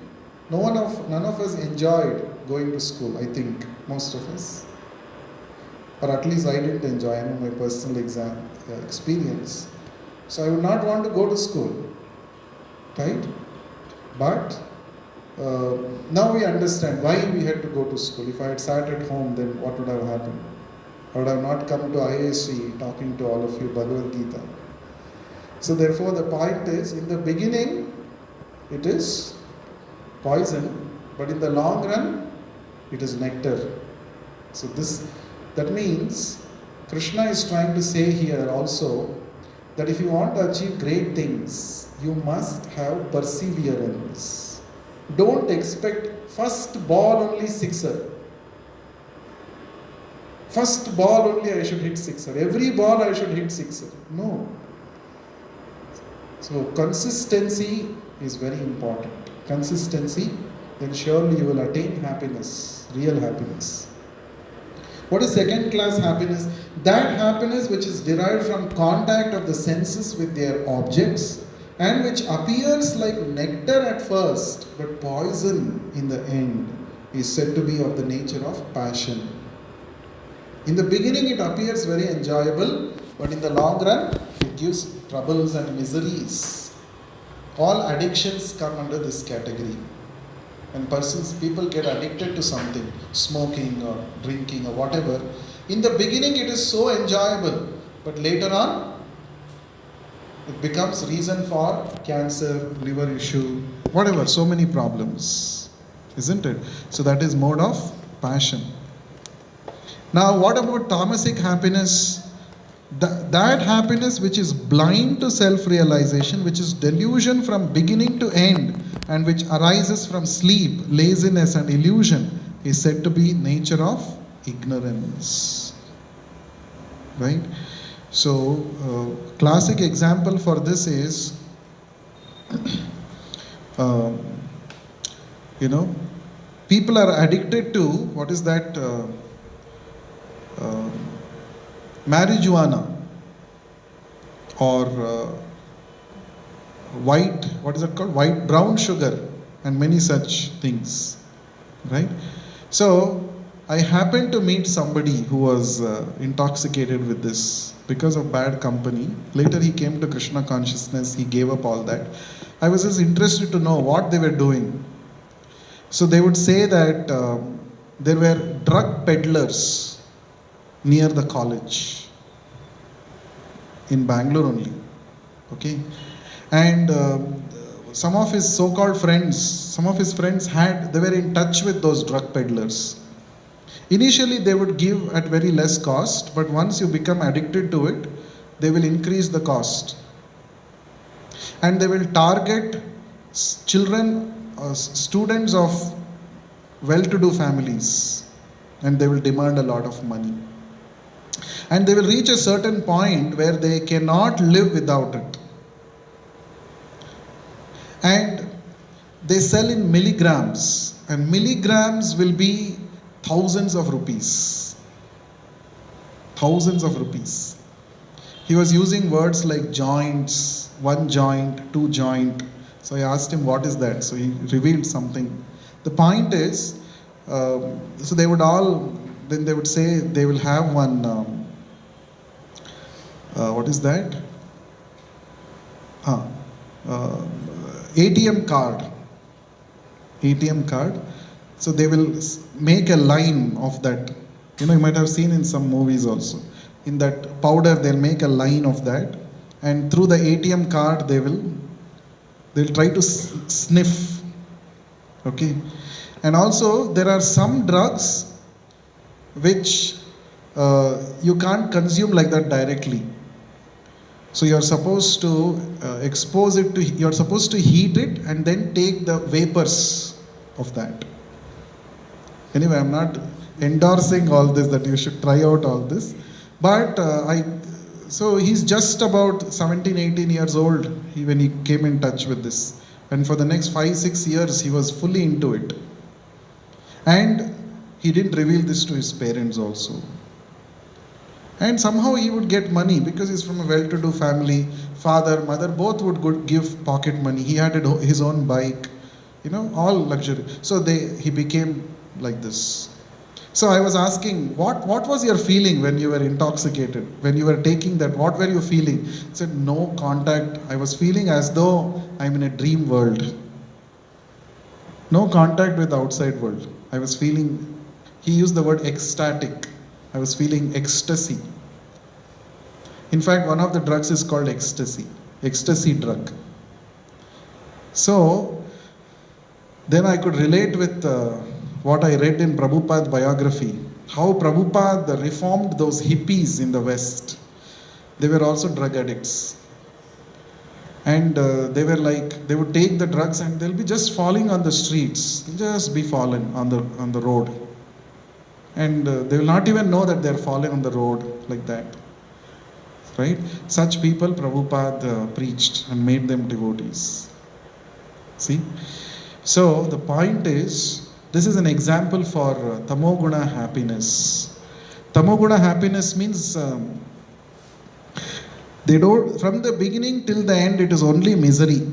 none of us enjoyed going to school, I think, most of us. Or at least I didn't enjoy. I know my personal experience. So I would not want to go to school. Right? But now we understand why we had to go to school. If I had sat at home, then what would have happened? I would have not come to ISC talking to all of you Bhagavad Gita. So therefore the point is, in the beginning it is poison, but in the long run it is nectar. So that means Krishna is trying to say here also that if you want to achieve great things, you must have perseverance. Don't expect first ball only sixer. First ball only I should hit sixer. Every ball I should hit sixer. No. So consistency is very important. Consistency, then surely you will attain happiness, real happiness. What is second class happiness? That happiness which is derived from contact of the senses with their objects and which appears like nectar at first but poison in the end is said to be of the nature of passion. In the beginning it appears very enjoyable, but in the long run it gives troubles and miseries. All addictions come under this category. And people get addicted to something, smoking or drinking or whatever. In the beginning, it is so enjoyable, but later on, it becomes reason for cancer, liver issue, whatever, so many problems, isn't it? So that is mode of passion. Now, what about tamasic happiness? That happiness which is blind to self-realization, which is delusion from beginning to end, and which arises from sleep, laziness and illusion, is said to be nature of ignorance. Right? So, classic example for this is, people are addicted to, what is that? Marijuana or brown sugar and many such things, right? So I happened to meet somebody who was intoxicated with this because of bad company. Later he came to Krishna consciousness, he gave up all that. I was just interested to know what they were doing. So they would say that there were drug peddlers near the college in Bangalore only, okay? And some of his so-called friends, they were in touch with those drug peddlers. Initially they would give at very less cost, but once you become addicted to it, they will increase the cost. And they will target children, students of well-to-do families, and they will demand a lot of money. And they will reach a certain point where they cannot live without it. And they sell in milligrams, and milligrams will be thousands of rupees. Thousands of rupees. He was using words like joints, 1 joint, 2 joint. So I asked him, what is that? So he revealed something. The point is, so they would say they will have one, what is that? ATM card. ATM card. So they will make a line of that. You might have seen in some movies also. In that powder, they'll make a line of that. And through the ATM card, they'll try to sniff. Okay. And also, there are some drugs which you can't consume like that directly. So you're supposed to you're supposed to heat it and then take the vapors of that. Anyway, I'm not endorsing all this, that you should try out all this. But so he's just about 17, 18 years old when he came in touch with this. And for the next 5-6 years, he was fully into it. And he didn't reveal this to his parents also. And somehow he would get money because he's from a well-to-do family. Father, mother, both would give pocket money. He had his own bike, all luxury. So he became like this. So I was asking, what was your feeling when you were intoxicated? When you were taking that, what were you feeling? He said, no contact. I was feeling as though I'm in a dream world. No contact with the outside world. I was feeling, he used the word ecstatic. I was feeling ecstasy. In fact, one of the drugs is called ecstasy drug. So, then I could relate with what I read in Prabhupada's biography, how Prabhupada reformed those hippies in the West. They were also drug addicts. And they would take the drugs and they'll be just falling on the streets, just be fallen on the road. And they will not even know that they're falling on the road like that. Right? Such people Prabhupada preached and made them devotees. See? So the point is, this is an example for tamoguna happiness. Tamoguna happiness means they don't, from the beginning till the end, it is only misery.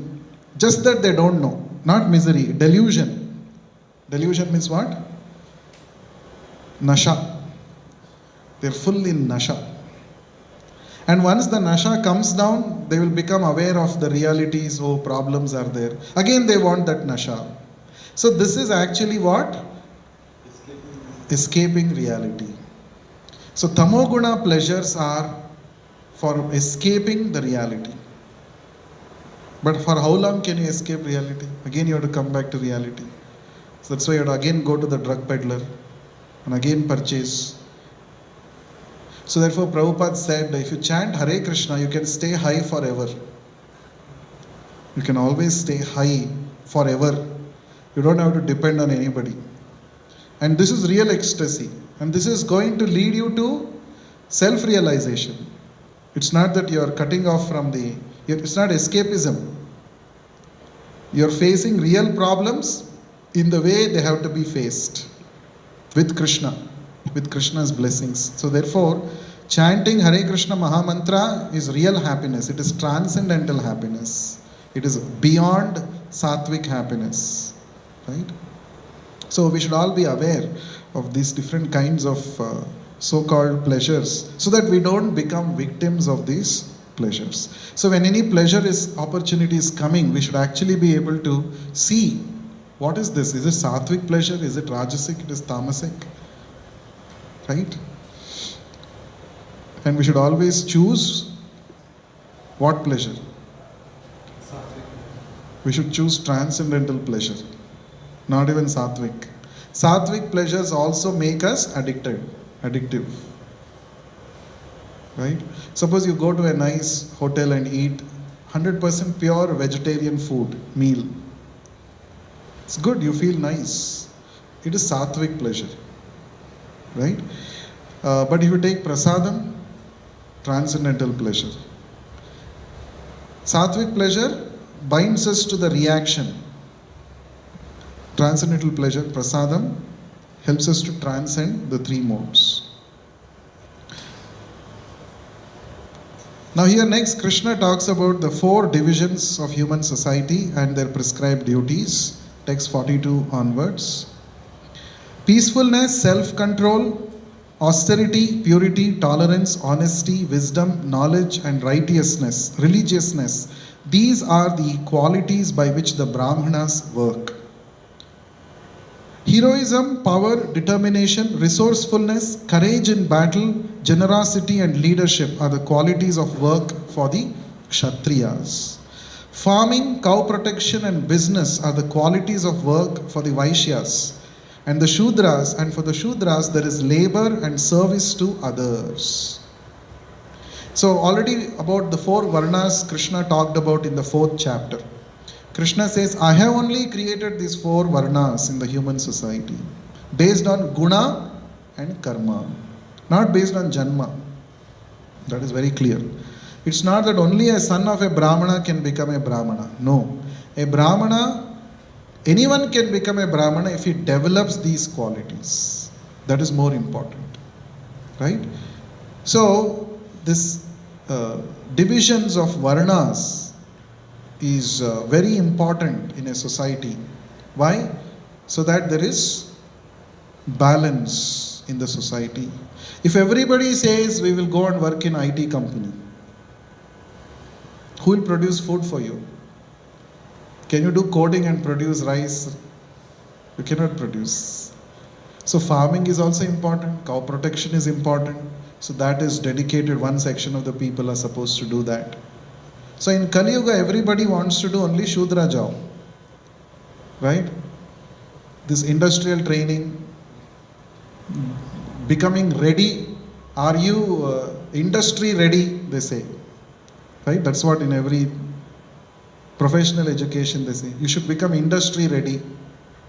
Just that they don't know. Not misery, delusion. Delusion means what? Nasha. They're full in nasha. And once the nasha comes down, they will become aware of the realities, problems are there. Again they want that nasha. So this is actually what? Escaping reality. So tamoguna pleasures are for escaping the reality. But for how long can you escape reality? Again you have to come back to reality. So that's why you have to again go to the drug peddler and again purchase. So therefore Prabhupada said, if you chant Hare Krishna, you can stay high forever. You can always stay high forever. You don't have to depend on anybody. And this is real ecstasy. And this is going to lead you to self-realization. It's not that you are cutting off from the... It's not escapism. You are facing real problems in the way they have to be faced. With Krishna. With Krishna's blessings. So therefore, chanting Hare Krishna Mahamantra is real happiness. It is transcendental happiness. It is beyond sattvic happiness. Right? So we should all be aware of these different kinds of so-called pleasures, so that we don't become victims of these pleasures. So when any opportunity is coming, we should actually be able to see, what is this? Is it sattvic pleasure? Is it rajasic? It is tamasic? Right? And we should always choose what pleasure? We should choose transcendental pleasure, not even sattvic. Sattvic pleasures also make us addictive. Right? Suppose you go to a nice hotel and eat 100% pure vegetarian food, meal. It's good, you feel nice. It is sattvic pleasure. Right? But if you take prasadam, transcendental pleasure. Sattvic pleasure binds us to the reaction. Transcendental pleasure, prasadam, helps us to transcend the three modes. Now here next, Krishna talks about the 4 divisions of human society and their prescribed duties. Text 42 onwards. Peacefulness, self-control, austerity, purity, tolerance, honesty, wisdom, knowledge and righteousness, religiousness. These are the qualities by which the Brahmanas work. Heroism, power, determination, resourcefulness, courage in battle, generosity and leadership are the qualities of work for the Kshatriyas. Farming, cow protection and business are the qualities of work for the Vaishyas. And the Shudras, and for the Shudras there is labor and service to others. So already about the 4 Varnas Krishna talked about in the 4th chapter. Krishna says, I have only created these 4 Varnas in the human society based on guna and karma, not based on janma. That is very clear. It's not that only a son of a Brahmana can become a Brahmana. No. A Brahmana, anyone can become a Brahmana if he develops these qualities. That is more important. Right? So, this divisions of Varnas is very important in a society. Why? So that there is balance in the society. If everybody says we will go and work in IT company, who will produce food for you? Can you do coding and produce rice? You cannot produce. So farming is also important, cow protection is important. So that is dedicated, one section of the people are supposed to do that. So in Kali Yuga, everybody wants to do only Shudra job. Right? This industrial training, becoming ready. Are you industry ready, they say. Right? That's what in every professional education they say. You should become industry ready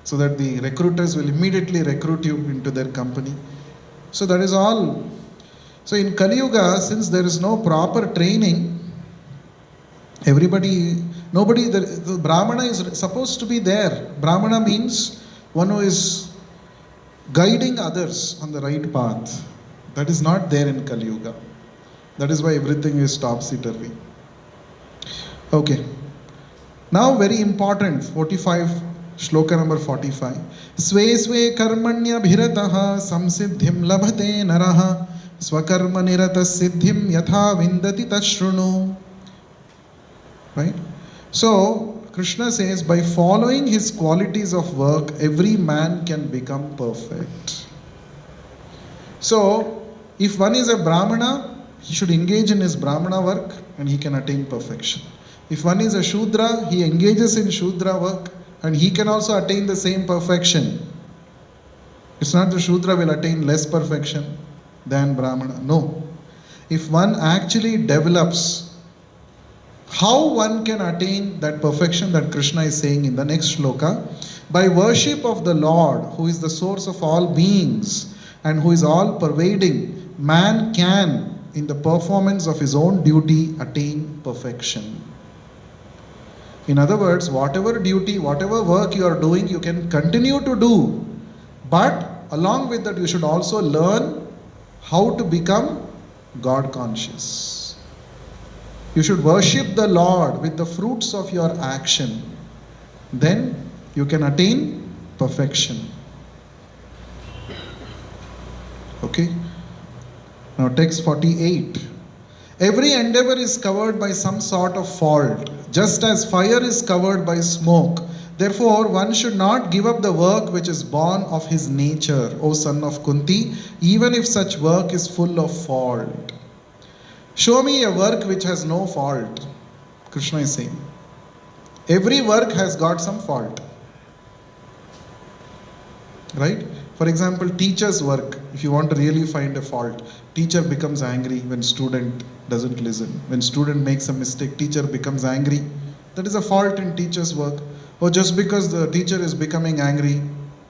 so that the recruiters will immediately recruit you into their company. So that is all. So in Kali Yuga, since there is no proper training, the Brahmana is supposed to be there. Brahmana means one who is guiding others on the right path. That is not there in Kali Yuga. That is why everything is topsy-turvy. Okay. Now very important, 45, shloka number 45. Sve sve karmanya bhirataha samsiddhim labhate naraha swakarma nirata siddhim yatha vindati tashrunu. Right? So, Krishna says, by following his qualities of work, every man can become perfect. So, if one is a Brahmana, he should engage in his Brahmana work and he can attain perfection. If one is a Shudra, he engages in Shudra work and he can also attain the same perfection. It's not the Shudra will attain less perfection than Brahmana. No. If one actually develops, how one can attain that perfection that Krishna is saying in the next shloka? By worship of the Lord, who is the source of all beings and who is all pervading, man can, in the performance of his own duty, attain perfection. In other words, whatever duty, whatever work you are doing, you can continue to do. But along with that, you should also learn how to become God conscious. You should worship the Lord with the fruits of your action. Then you can attain perfection. Okay? Now text 48. Every endeavor is covered by some sort of fault, just as fire is covered by smoke. Therefore, one should not give up the work which is born of his nature, O son of Kunti, even if such work is full of fault. Show me a work which has no fault, Krishna is saying. Every work has got some fault. Right? For example, teacher's work, if you want to really find a fault, teacher becomes angry when student doesn't listen. When student makes a mistake, teacher becomes angry. That is a fault in teacher's work. Or just because the teacher is becoming angry,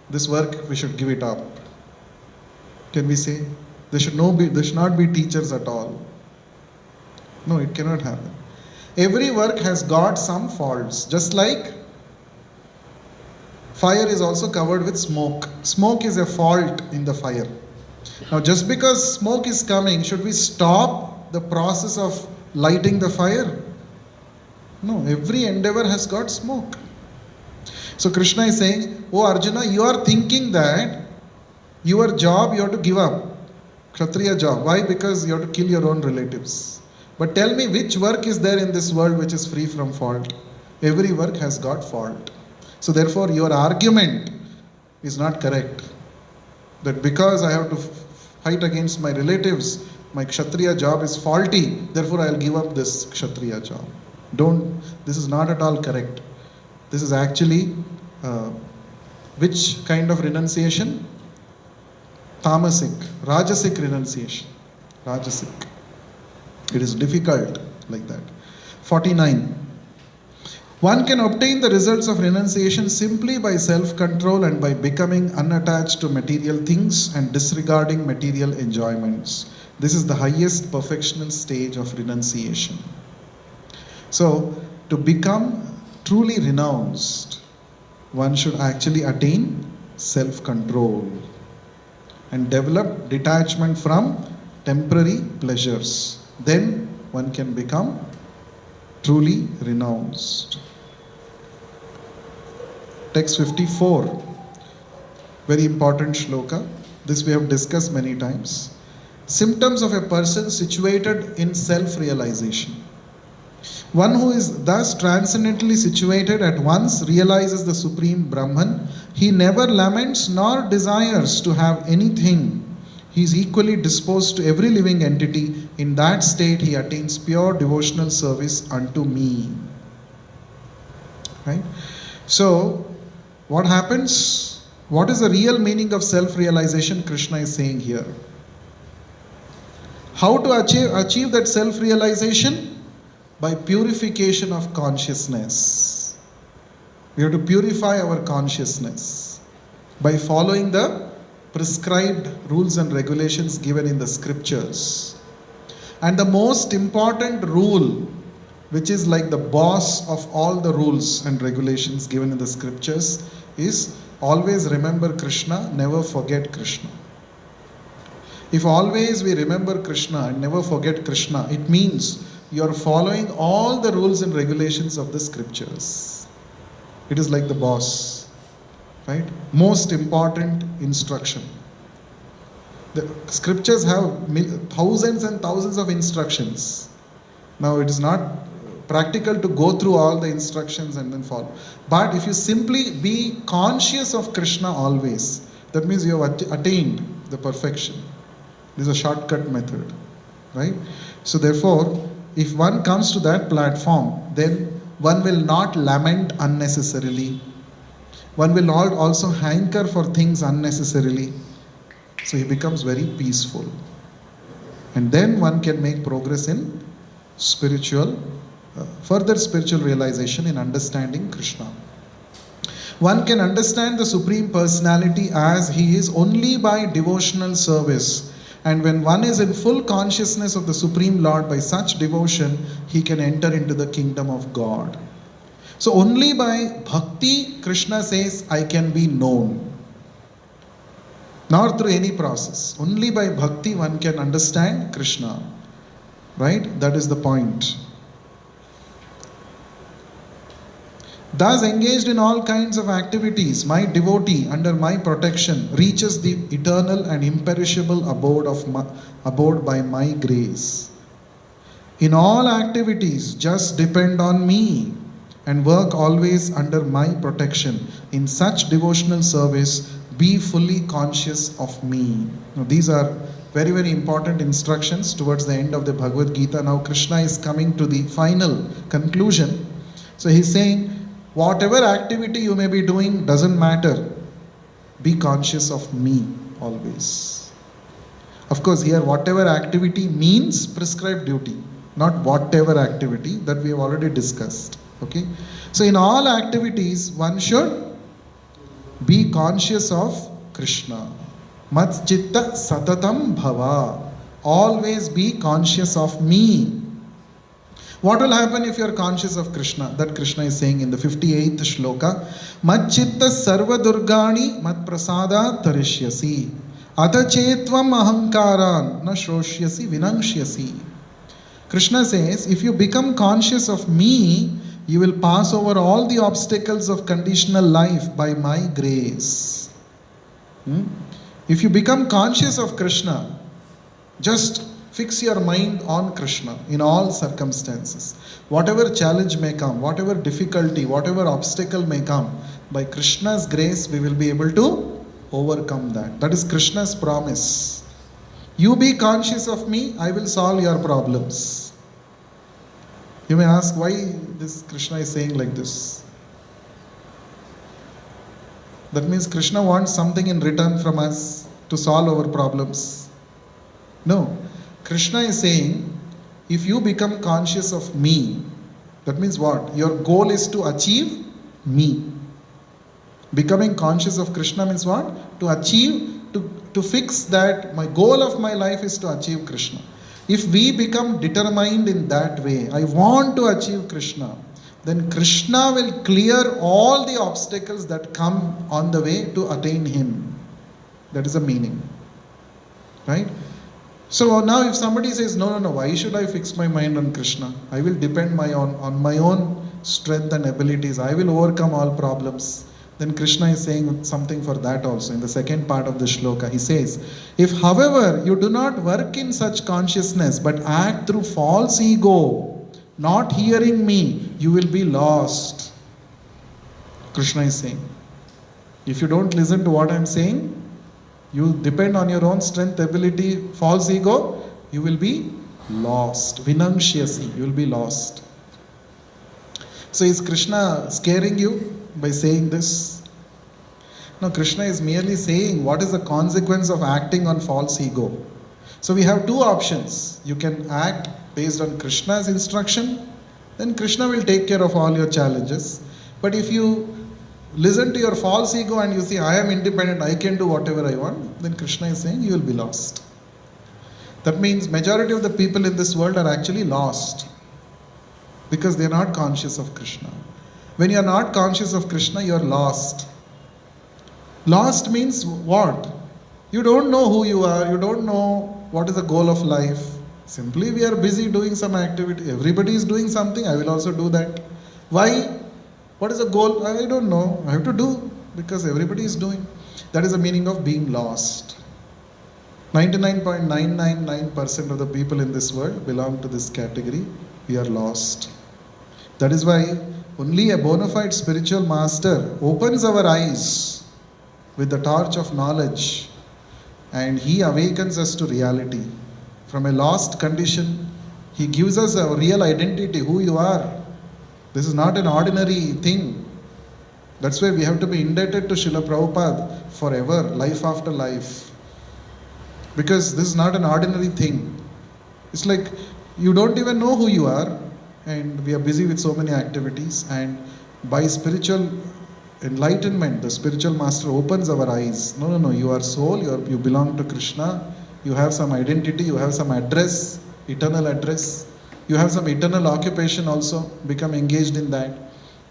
this work we should give it up. Can we say? There should not be teachers at all. No, it cannot happen. Every work has got some faults, just like fire is also covered with smoke. Smoke is a fault in the fire. Now, just because smoke is coming, should we stop the process of lighting the fire? No, every endeavor has got smoke. So Krishna is saying, oh Arjuna, you are thinking that your job you have to give up. Kshatriya job. Why? Because you have to kill your own relatives. But tell me, which work is there in this world which is free from fault? Every work has got fault. So therefore your argument is not correct. That because I have to fight against my relatives, my Kshatriya job is faulty, therefore I will give up this Kshatriya job. This is not at all correct. This is actually which kind of renunciation? Tamasic, Rajasic renunciation. Rajasic. It is difficult like that. 49. One can obtain the results of renunciation simply by self-control and by becoming unattached to material things and disregarding material enjoyments. This is the highest perfectional stage of renunciation. So, to become truly renounced, one should actually attain self-control and develop detachment from temporary pleasures. Then one can become truly renounced. Text 54, very important shloka. This we have discussed many times. Symptoms of a person situated in self-realization. One who is thus transcendently situated at once realizes the Supreme Brahman. He never laments nor desires to have anything. He is equally disposed to every living entity. In that state, he attains pure devotional service unto me. Right? So, what happens? What is the real meaning of self-realization? Krishna is saying here. How to achieve that self-realization? By purification of consciousness. We have to purify our consciousness by following the prescribed rules and regulations given in the scriptures. And the most important rule, which is like the boss of all the rules and regulations given in the scriptures, is always remember Krishna, never forget Krishna. If always we remember Krishna and never forget Krishna, it means you are following all the rules and regulations of the scriptures. It is like the boss, right? Most important instruction. The scriptures have thousands and thousands of instructions. Now it is not practical to go through all the instructions and then follow. But if you simply be conscious of Krishna always, that means you have attained the perfection. This is a shortcut method, right? So therefore, if one comes to that platform, then one will not lament unnecessarily. One will not also hanker for things unnecessarily. So he becomes very peaceful. And then one can make progress in spiritual, further spiritual realization in understanding Krishna. One can understand the Supreme Personality as he is only by devotional service. And when one is in full consciousness of the Supreme Lord by such devotion, he can enter into the kingdom of God. So only by bhakti, Krishna says, I can be known. Not through any process. Only by bhakti one can understand Krishna. Right? That is the point. Thus engaged in all kinds of activities, my devotee under my protection reaches the eternal and imperishable abode by my grace. In all activities, just depend on me and work always under my protection. In such devotional service, be fully conscious of me. Now, these are very, very important instructions towards the end of the Bhagavad Gita. Now Krishna is coming to the final conclusion. So he's saying, whatever activity you may be doing doesn't matter. Be conscious of me always. Of course, here whatever activity means prescribed duty, not whatever activity that we have already discussed. Okay? So in all activities, one should be conscious of Krishna. Mat chitta satatam bhava. Always be conscious of me. What will happen if you are conscious of Krishna? That Krishna is saying in the 58th shloka. Mat chitta sarva durgani mat prasada tarishyasi. Ata chetvam ahankaran na shroshyasi vinangshyasi. Krishna says, if you become conscious of me, you will pass over all the obstacles of conditional life by my grace. If you become conscious of Krishna, just fix your mind on Krishna in all circumstances. Whatever challenge may come, whatever difficulty, whatever obstacle may come, by Krishna's grace we will be able to overcome that. That is Krishna's promise. You be conscious of me, I will solve your problems. You may ask why this Krishna is saying like this. That means Krishna wants something in return from us to solve our problems. No. Krishna is saying, if you become conscious of me, that means what? Your goal is to achieve me. Becoming conscious of Krishna means what? To achieve, to fix that my goal of my life is to achieve Krishna. If we become determined in that way, I want to achieve Krishna, then Krishna will clear all the obstacles that come on the way to attain Him. That is the meaning. Right? So now if somebody says, no, why should I fix my mind on Krishna? I will depend on my own strength and abilities. I will overcome all problems. Then Krishna is saying something for that also. In the second part of the shloka, he says, if however you do not work in such consciousness, but act through false ego, not hearing me, you will be lost. Krishna is saying, if you don't listen to what I am saying, you depend on your own strength, ability, false ego, you will be lost. Vinangshyasi, you will be lost. So is Krishna scaring you by saying this? No, Krishna is merely saying what is the consequence of acting on false ego. So we have two options. You can act based on Krishna's instruction, then Krishna will take care of all your challenges. But if you listen to your false ego and you say, I am independent, I can do whatever I want, then Krishna is saying you will be lost. That means majority of the people in this world are actually lost because they are not conscious of Krishna. When you are not conscious of Krishna, you are lost. Lost means what? You don't know who you are, you don't know what is the goal of life. Simply we are busy doing some activity. Everybody is doing something, I will also do that. Why? What is the goal? I don't know. I have to do because everybody is doing. That is the meaning of being lost. 99.999% of the people in this world belong to this category. We are lost. That is why only a bona fide spiritual master opens our eyes with the torch of knowledge, and he awakens us to reality. From a lost condition, he gives us a real identity, who you are. This is not an ordinary thing. That's why we have to be indebted to Srila Prabhupada forever, life after life. Because this is not an ordinary thing. It's like you don't even know who you are, and we are busy with so many activities, and by spiritual enlightenment, the spiritual master opens our eyes. No, you are soul, you belong to Krishna, you have some identity, you have some address, eternal address, you have some eternal occupation also, become engaged in that.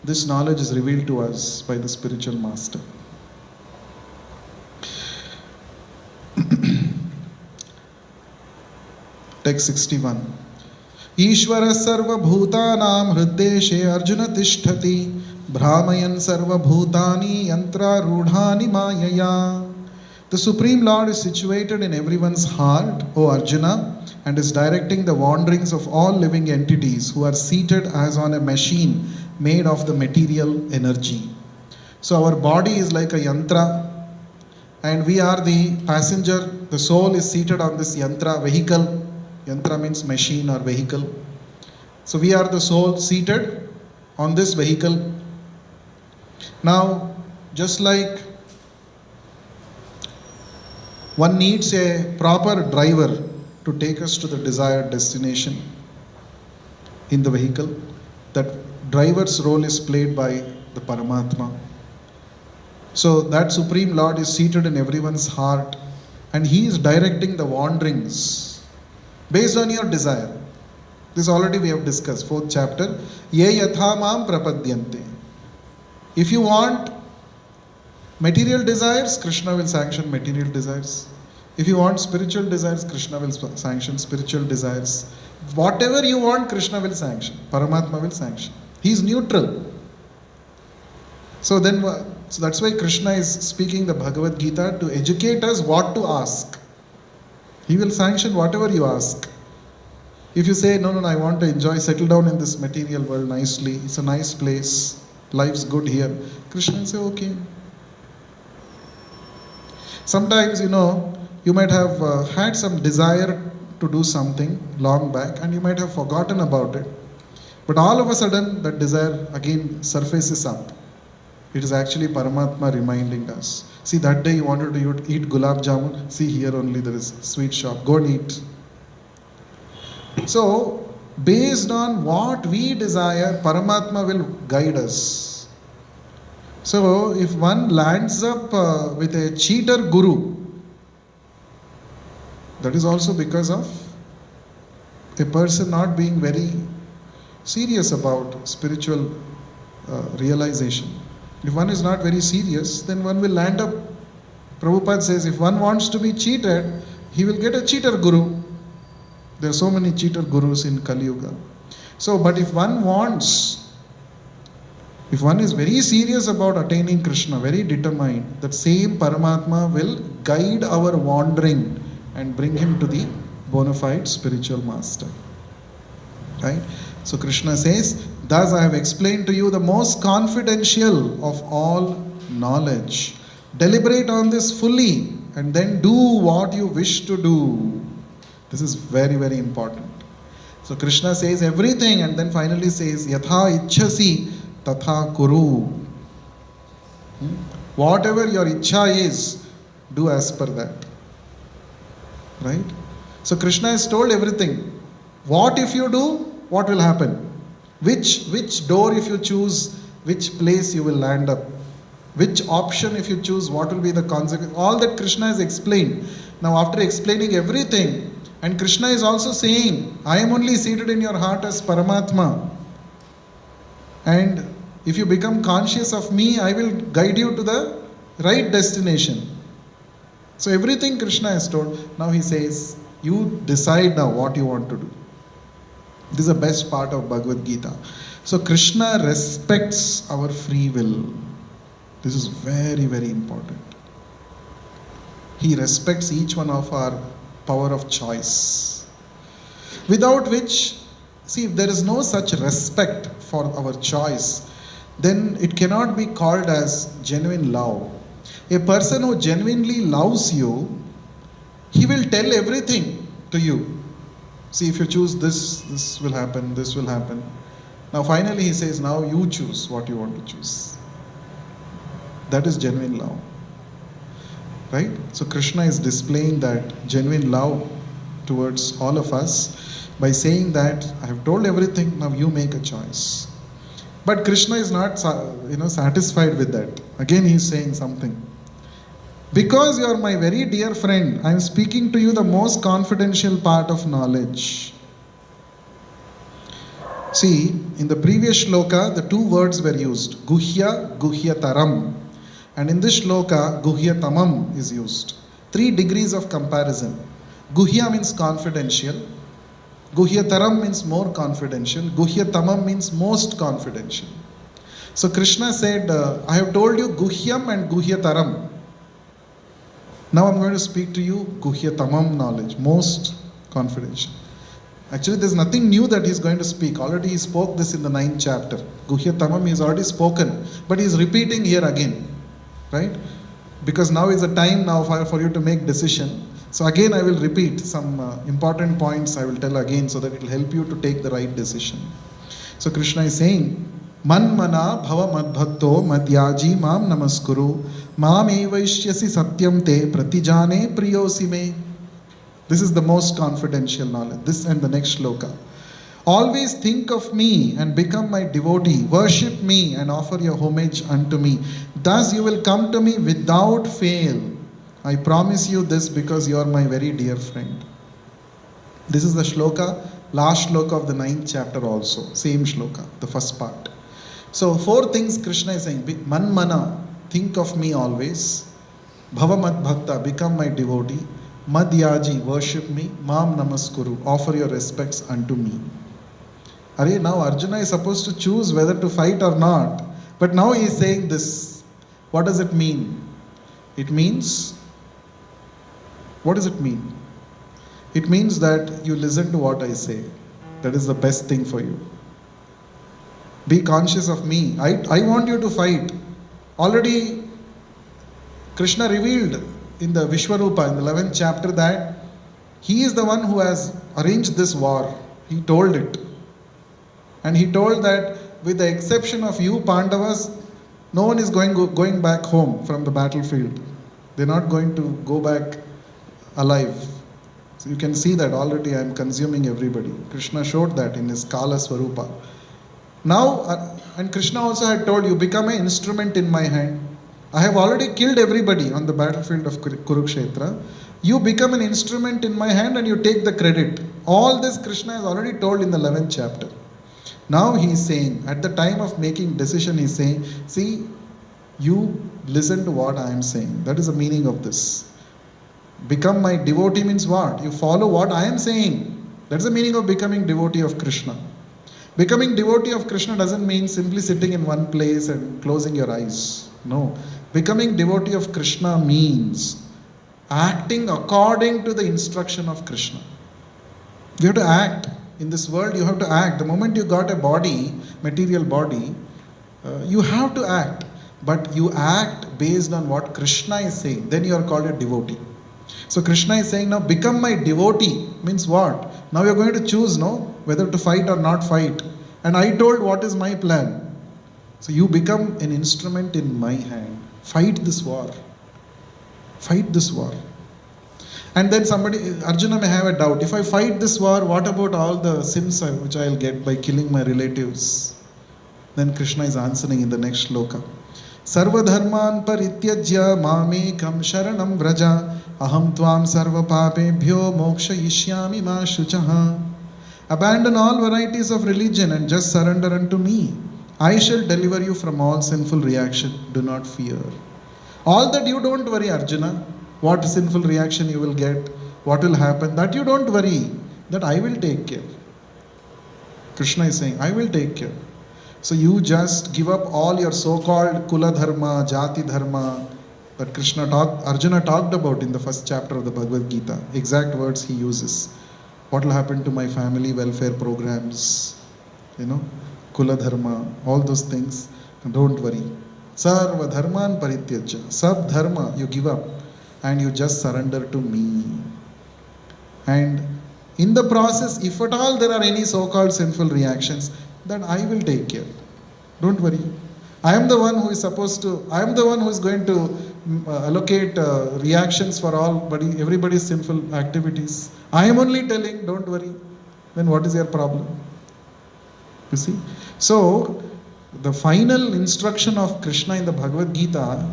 This knowledge is revealed to us by the spiritual master. Text 61. Ishvara sarva bhutanam hriddeshe arjuna tishtati Brahmayan sarva bhutani yantra rudhani mayaya. The Supreme Lord is situated in everyone's heart, O Arjuna, and is directing the wanderings of all living entities who are seated as on a machine made of the material energy. So our body is like a yantra, and we are the passenger. The soul is seated on this yantra, vehicle. Yantra means machine or vehicle. So we are the soul seated on this vehicle. Now, just like one needs a proper driver to take us to the desired destination in the vehicle, that driver's role is played by the Paramatma. So that Supreme Lord is seated in everyone's heart, and he is directing the wanderings based on your desire. This already we have discussed, 4th chapter. Ye yatha mam prapadyante. If you want material desires, Krishna will sanction material desires. If you want spiritual desires, Krishna will sanction spiritual desires. Whatever you want, Krishna will sanction. Paramatma will sanction. He is neutral. So that's why Krishna is speaking the Bhagavad Gita to educate us what to ask. He will sanction whatever you ask. If you say, no, I want to enjoy, settle down in this material world nicely, it's a nice place, life's good here, Krishna will say, okay. Sometimes, you might have had some desire to do something long back, and you might have forgotten about it. But all of a sudden, that desire again surfaces up. It is actually Paramatma reminding us. See, that day you wanted to eat gulab jamun. See, here only there is a sweet shop. Go and eat. So, based on what we desire, Paramatma will guide us. So, if one lands up with a cheater guru, that is also because of a person not being very serious about spiritual realization. If one is not very serious, then one will land up. Prabhupada says, if one wants to be cheated, he will get a cheater guru. There are so many cheater gurus in Kali Yuga. So, but if one is very serious about attaining Krishna, very determined, that same Paramatma will guide our wandering and bring him to the bona fide spiritual master. Right? So Krishna says, thus I have explained to you the most confidential of all knowledge. Deliberate on this fully and then do what you wish to do. This is very, very important. So Krishna says everything and then finally says, Yatha ichhasi tatha kuru. Whatever your ichha is, do as per that. Right? So Krishna has told everything. What if you do? What will happen? Which door if you choose, which place you will land up? Which option if you choose, what will be the consequence? All that Krishna has explained. Now after explaining everything, and Krishna is also saying, I am only seated in your heart as Paramatma. And if you become conscious of me, I will guide you to the right destination. So everything Krishna has told. Now he says, you decide now what you want to do. This is the best part of Bhagavad Gita. So Krishna respects our free will. This is very, very important. He respects each one of our power of choice, without which See, if there is no such respect for our choice, then it cannot be called as genuine love. A person who genuinely loves you, he will tell everything to you. See, if you choose this, this will happen, this will happen. Now finally he says, now you choose what you want to choose. That is genuine love. Right? So Krishna is displaying that genuine love towards all of us by saying that I have told everything, now you make a choice. But Krishna is not satisfied with that. Again he is saying something. Because you are my very dear friend, I am speaking to you the most confidential part of knowledge. See, in the previous shloka, the two words were used, Guhya, Guhyataram. And in this shloka, Guhyatamam is used. 3 degrees of comparison. Guhya means confidential. Guhyataram means more confidential. Guhyatamam means most confidential. So Krishna said, I have told you Guhyam and Guhyataram. Now I'm going to speak to you Guhyatamam knowledge, most confidential. Actually, there's nothing new that he's going to speak. Already he spoke this in the 9th chapter. Guhyatamam he's already spoken, but he's repeating here again. Right? Because now is a time now for you to make decision. So again I will repeat some important points I will tell again so that it will help you to take the right decision. So Krishna is saying, Man mana bhava madbhakto madhyaji mam namaskuru mam evaishyasi satyam te pratijane priyosi me. This is the most confidential knowledge. This and the next shloka. Always think of me and become my devotee. Worship me and offer your homage unto me. Thus you will come to me without fail. I promise you this because you are my very dear friend. This is the shloka, last shloka of the 9th chapter also. Same shloka, the first part. So 4 things Krishna is saying. Man mana, think of me always. Bhava mad bhakta, become my devotee. Madhyaji, worship me. Mam namaskuru, offer your respects unto me. Now Arjuna is supposed to choose whether to fight or not. But now he is saying this. What does it mean? It means, what does it mean? It means that you listen to what I say. That is the best thing for you. Be conscious of me. I want you to fight. Already Krishna revealed in the Vishwarupa in the 11th chapter that he is the one who has arranged this war. He told it. And he told that with the exception of you Pandavas, no one is going back home from the battlefield. They're not going to go back alive. So you can see that already I am consuming everybody. Krishna showed that in his Kala Swarupa. Now, and Krishna also had told you, become an instrument in my hand. I have already killed everybody on the battlefield of Kurukshetra. You become an instrument in my hand and you take the credit. All this Krishna has already told in the 11th chapter. Now he is saying, at the time of making decision, he is saying, see, you listen to what I am saying. That is the meaning of this. Become my devotee means what? You follow what I am saying. That's the meaning of becoming devotee of Krishna. Becoming devotee of Krishna doesn't mean simply sitting in one place and closing your eyes. No. Becoming devotee of Krishna means acting according to the instruction of Krishna. You have to act. In this world, you have to act. The moment you got a body, material body, you have to act. But you act based on what Krishna is saying. Then you are called a devotee. So Krishna is saying now, become my devotee. Means what? Now you are going to choose, whether to fight or not fight. And I told what is my plan. So you become an instrument in my hand. Fight this war. Fight this war. And then Arjuna may have a doubt. If I fight this war, what about all the sins which I will get by killing my relatives? Then Krishna is answering in the next shloka. Sarva dharman parityajya mamekam sharanam vraja aham tvam sarva papebhyo moksha yishyami ma shuchaha. Abandon all varieties of religion and just surrender unto me. I shall deliver you from all sinful reaction. Do not fear. All that you don't worry, Arjuna. What sinful reaction you will get, what will happen, that you don't worry, that I will take care. Krishna is saying, I will take care. So you just give up all your so-called Kula Dharma, Jati Dharma, that Arjuna talked about in the first chapter of the Bhagavad Gita. Exact words he uses. What will happen to my family welfare programs? Kula dharma, all those things. Don't worry. Sarva dharman parityajya. Sab dharma you give up and you just surrender to me. And in the process, if at all there are any so-called sinful reactions, then I will take care. Don't worry. I am the one who is going to allocate reactions for everybody's sinful activities. I am only telling, don't worry. Then what is your problem? You see? So, the final instruction of Krishna in the Bhagavad Gita,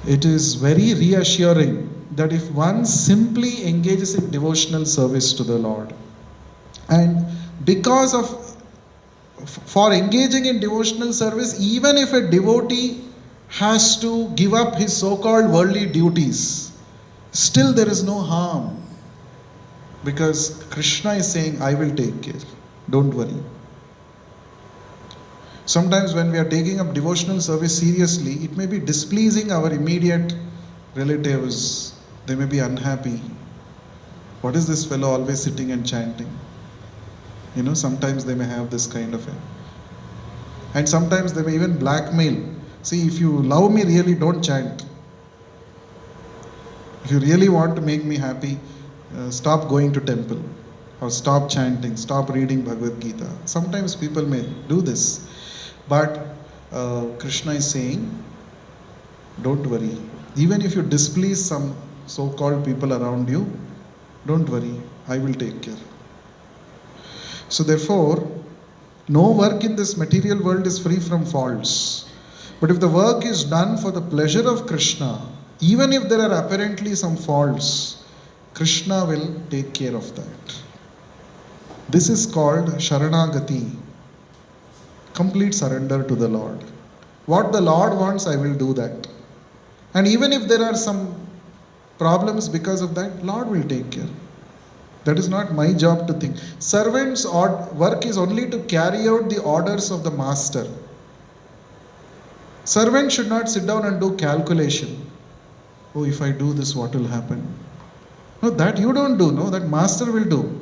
it is very reassuring that if one simply engages in devotional service to the Lord, and for engaging in devotional service, even if a devotee has to give up his so-called worldly duties, still there is no harm, because Krishna is saying, I will take care, don't worry. Sometimes when we are taking up devotional service seriously, it may be displeasing our immediate relatives. They may be unhappy. What is this fellow always sitting and chanting? Sometimes they may have this kind of and sometimes they may even blackmail. See, if you love me really, don't chant. If you really want to make me happy, stop going to temple, or stop chanting, stop reading Bhagavad Gita. Sometimes people may do this. But Krishna is saying, don't worry. Even if you displease some so-called people around you, don't worry, I will take care. So therefore, no work in this material world is free from faults. But if the work is done for the pleasure of Krishna, even if there are apparently some faults, Krishna will take care of that. This is called Sharanagati. Complete surrender to the Lord. What the Lord wants, I will do that. And even if there are some problems because of that, Lord will take care. That is not my job to think. Servants' work is only to carry out the orders of the master. Servant should not sit down and do calculation. Oh, if I do this, what will happen? No, that you don't do. No, that master will do.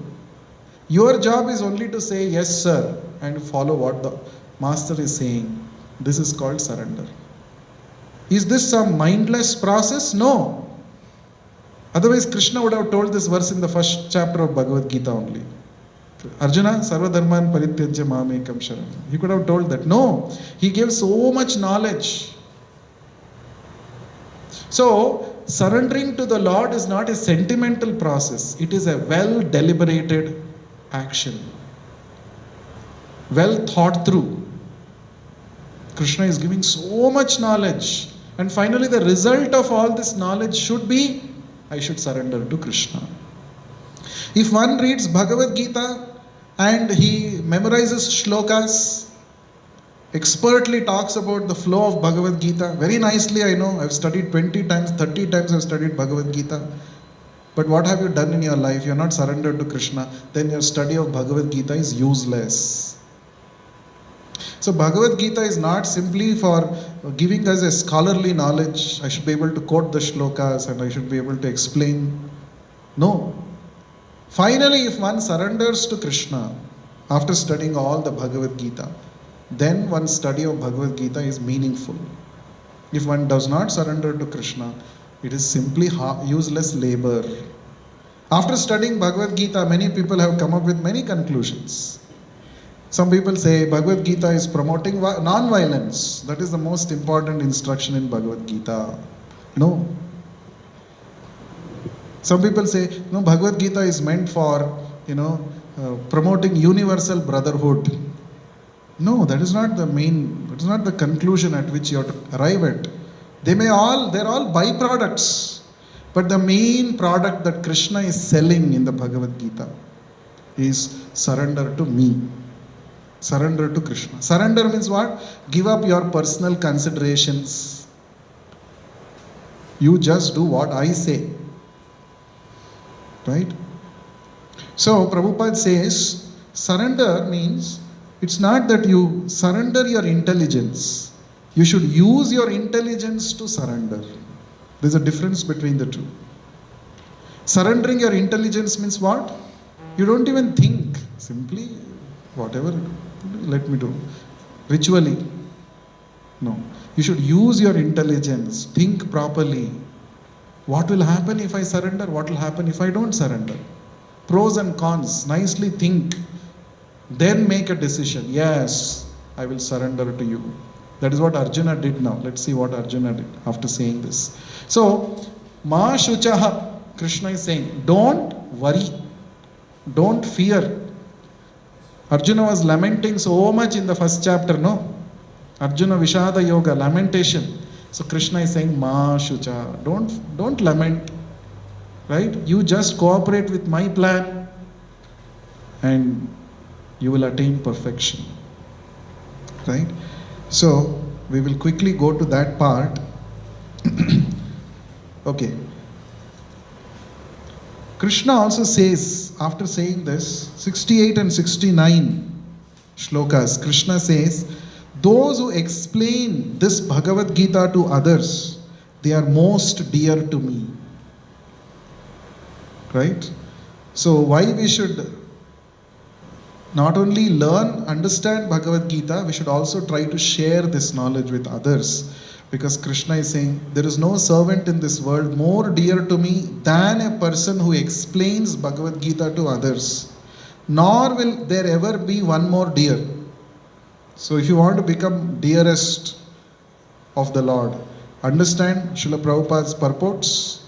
Your job is only to say, yes, sir, and follow what the master is saying. This is called surrender. Is this some mindless process? No. Otherwise, Krishna would have told this verse in the first chapter of Bhagavad Gita only. Arjuna, sarva dharman parityajya mamekam sharanam. He could have told that. No. He gave so much knowledge. So, surrendering to the Lord is not a sentimental process. It is a well-deliberated action. Well thought through. Krishna is giving so much knowledge. And finally, the result of all this knowledge should be, I should surrender to Krishna. If one reads Bhagavad Gita and he memorizes shlokas, expertly talks about the flow of Bhagavad Gita, very nicely I know, I've studied 20 times, 30 times I've studied Bhagavad Gita. But what have you done in your life? You're not surrendered to Krishna. Then your study of Bhagavad Gita is useless. So Bhagavad Gita is not simply for giving us a scholarly knowledge. I should be able to quote the shlokas and I should be able to explain. No. Finally, if one surrenders to Krishna after studying all the Bhagavad Gita, then one's study of Bhagavad Gita is meaningful. If one does not surrender to Krishna, it is simply useless labor. After studying Bhagavad Gita, many people have come up with many conclusions. Some people say Bhagavad Gita is promoting non-violence. That is the most important instruction in Bhagavad Gita. No. Some people say, no, Bhagavad Gita is meant for, promoting universal brotherhood. No, that is not the conclusion at which you have to arrive at. They're all byproducts. But the main product that Krishna is selling in the Bhagavad Gita is surrender to me. Surrender to Krishna. Surrender means what? Give up your personal considerations. You just do what I say. Right? So Prabhupada says, surrender means it's not that you surrender your intelligence. You should use your intelligence to surrender. There's a difference between the two. Surrendering your intelligence means what? You don't even think. Simply, whatever, let me do. Ritually. No. You should use your intelligence. Think properly. What will happen if I surrender? What will happen if I don't surrender? Pros and cons. Nicely think. Then make a decision. Yes, I will surrender to you. That is what Arjuna did now. Let's see what Arjuna did after saying this. So, Ma Shuchaha, Krishna is saying, don't worry. Don't fear. Arjuna was lamenting so much in the first chapter, no? Arjuna Vishada Yoga, lamentation. So Krishna is saying, Ma Shucha, don't lament. Right? You just cooperate with my plan and you will attain perfection. Right? So we will quickly go to that part. Okay. Krishna also says, after saying this, 68 and 69 shlokas, Krishna says, those who explain this Bhagavad Gita to others, they are most dear to me. Right? So why we should not only learn, understand Bhagavad Gita, we should also try to share this knowledge with others. Because Krishna is saying, there is no servant in this world more dear to me than a person who explains Bhagavad Gita to others. Nor will there ever be one more dear. So if you want to become dearest of the Lord, understand Srila Prabhupada's purports,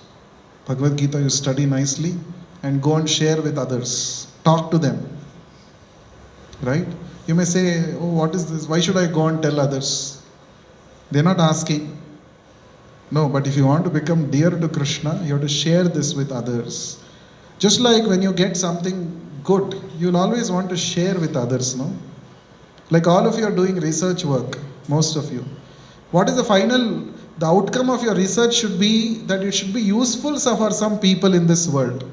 Bhagavad Gita you study nicely, and go and share with others. Talk to them. Right? You may say, oh, what is this? Why should I go and tell others? They're not asking. No, but if you want to become dear to Krishna, you have to share this with others. Just like when you get something good, you'll always want to share with others, no? Like all of you are doing research work, most of you. What is the outcome of your research should be that it should be useful for some people in this world.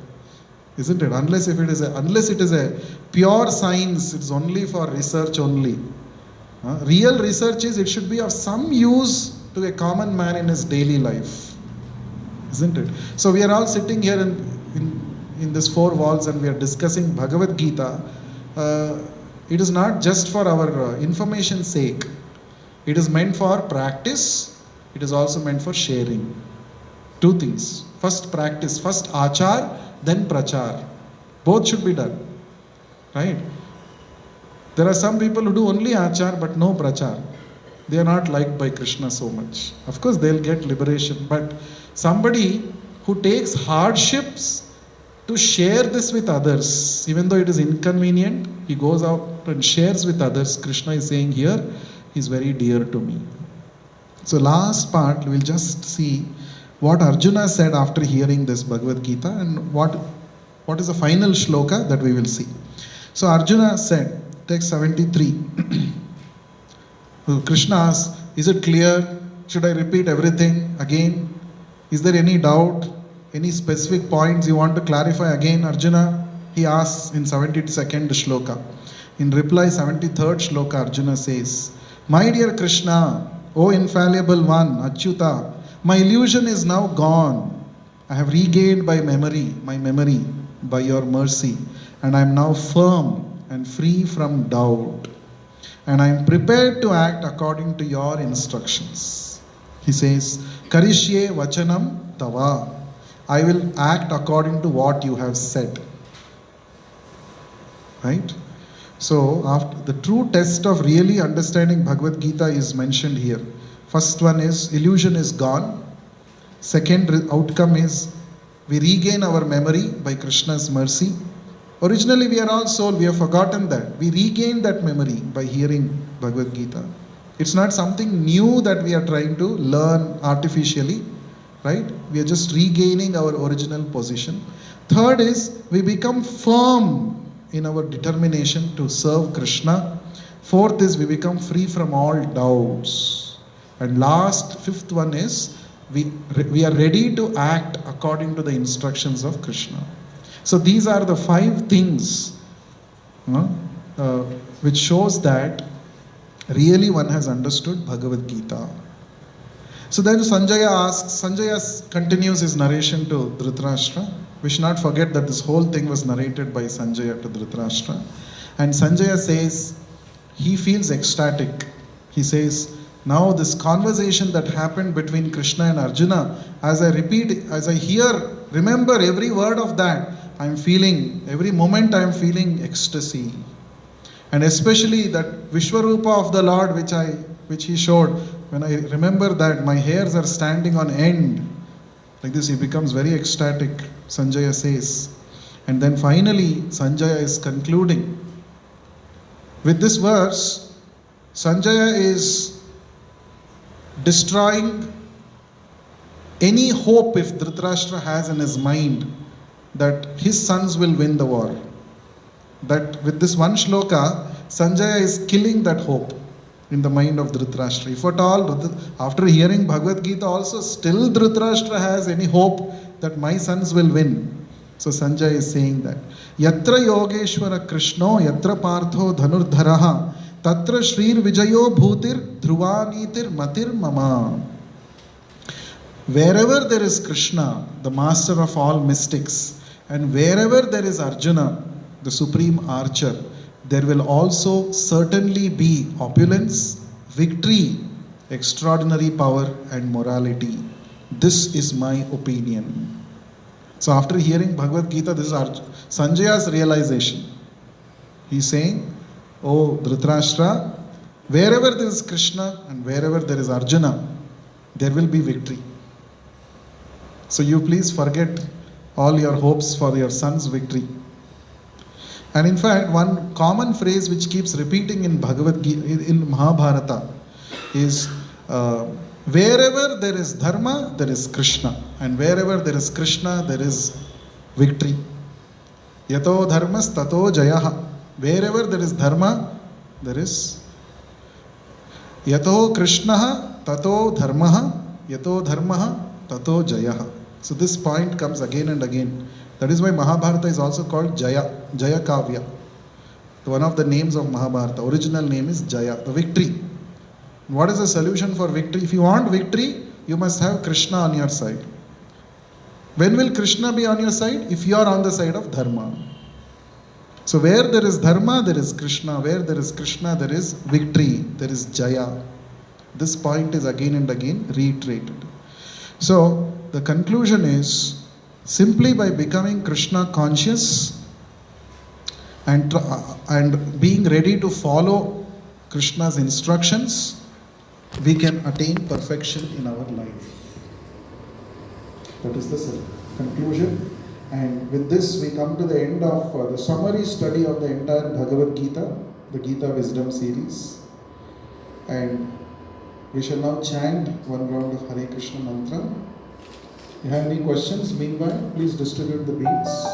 Isn't it? Unless it is a pure science, it's only for research only. Real research is, it should be of some use to a common man in his daily life. Isn't it? So we are all sitting here in these four walls and we are discussing Bhagavad Gita. It is not just for our information's sake. It is meant for practice. It is also meant for sharing. Two things. First practice, first achar, then prachar. Both should be done. Right? There are some people who do only achar but no prachar. They are not liked by Krishna so much. Of course they'll get liberation, but somebody who takes hardships to share this with others, even though it is inconvenient, he goes out and shares with others. Krishna is saying here, he is very dear to me. So last part, we'll just see what Arjuna said after hearing this Bhagavad Gita and what is the final shloka that we will see. So Arjuna said, text 73, Krishna asks, is it clear? Should I repeat everything again? Is there any doubt? Any specific points you want to clarify again, Arjuna? He asks in 72nd shloka. In reply, 73rd shloka, Arjuna says, my dear Krishna, O infallible one, Achyuta, my illusion is now gone. I have regained my memory by your mercy, and I am now firm and free from doubt. And I am prepared to act according to your instructions. He says, Karishye vachanam tava. I will act according to what you have said. Right? So, after the true test of really understanding Bhagavad Gita is mentioned here. First one is, illusion is gone. Second outcome is, we regain our memory by Krishna's mercy. Originally we are all soul, we have forgotten that. We regain that memory by hearing Bhagavad Gita. It's not something new that we are trying to learn artificially, right? We are just regaining our original position. Third is, we become firm in our determination to serve Krishna. Fourth is, we become free from all doubts. And last, fifth one is, we are ready to act according to the instructions of Krishna. So these are the 5 things which shows that really one has understood Bhagavad Gita. So then Sanjaya continues his narration to Dhritarashtra. We should not forget that this whole thing was narrated by Sanjaya to Dhritarashtra. And Sanjaya says, he feels ecstatic. He says, now this conversation that happened between Krishna and Arjuna, as I remember every word of that, every moment I am feeling ecstasy. And especially that Vishwarupa of the Lord which he showed, when I remember that, my hairs are standing on end. Like this, he becomes very ecstatic, Sanjaya says. And then finally, Sanjaya is concluding. With this verse, Sanjaya is destroying any hope if Dhritarashtra has in his mind that his sons will win the war. That with this one shloka, Sanjaya is killing that hope in the mind of Dhritarashtra. If at all, after hearing Bhagavad Gita also, still Dhritarashtra has any hope that my sons will win. So Sanjaya is saying that. Yatra Yogeshwara Krishno, Yatra Partho Dhanurdharaha, Tatra Shrir Vijayo Bhutir Dhruvanitir Matir Mama. Wherever there is Krishna, the master of all mystics, and wherever there is Arjuna, the supreme archer, there will also certainly be opulence, victory, extraordinary power, and morality. This is my opinion. So after hearing Bhagavad Gita, this is Sanjaya's realization. He's saying, oh Dhritarashtra, wherever there is Krishna and wherever there is Arjuna, there will be victory. So you please forget all your hopes for your son's victory. And in fact, one common phrase which keeps repeating in Bhagavad Gita, in Mahabharata, is wherever there is dharma, there is Krishna. And wherever there is Krishna, there is victory. Yato dharmas tato jayaha. Wherever there is dharma, there is yato Krishna tato dharmaha, yato dharmaha tato jayaha. So this point comes again and again. That is why Mahabharata is also called Jaya Kavya. One of the names of Mahabharata, original name is Jaya, the victory. What is the solution for victory? If you want victory, you must have Krishna on your side. When will Krishna be on your side? If you are on the side of Dharma. So where there is Dharma, there is Krishna. Where there is Krishna, there is victory. There is Jaya. This point is again and again reiterated. So the conclusion is, simply by becoming Krishna conscious and being ready to follow Krishna's instructions, we can attain perfection in our life. That is the conclusion. And with this, we come to the end of the summary study of the entire Bhagavad Gita, the Gita Wisdom series. And we shall now chant one round of Hare Krishna mantra. If you have any questions, meanwhile, please distribute the beads.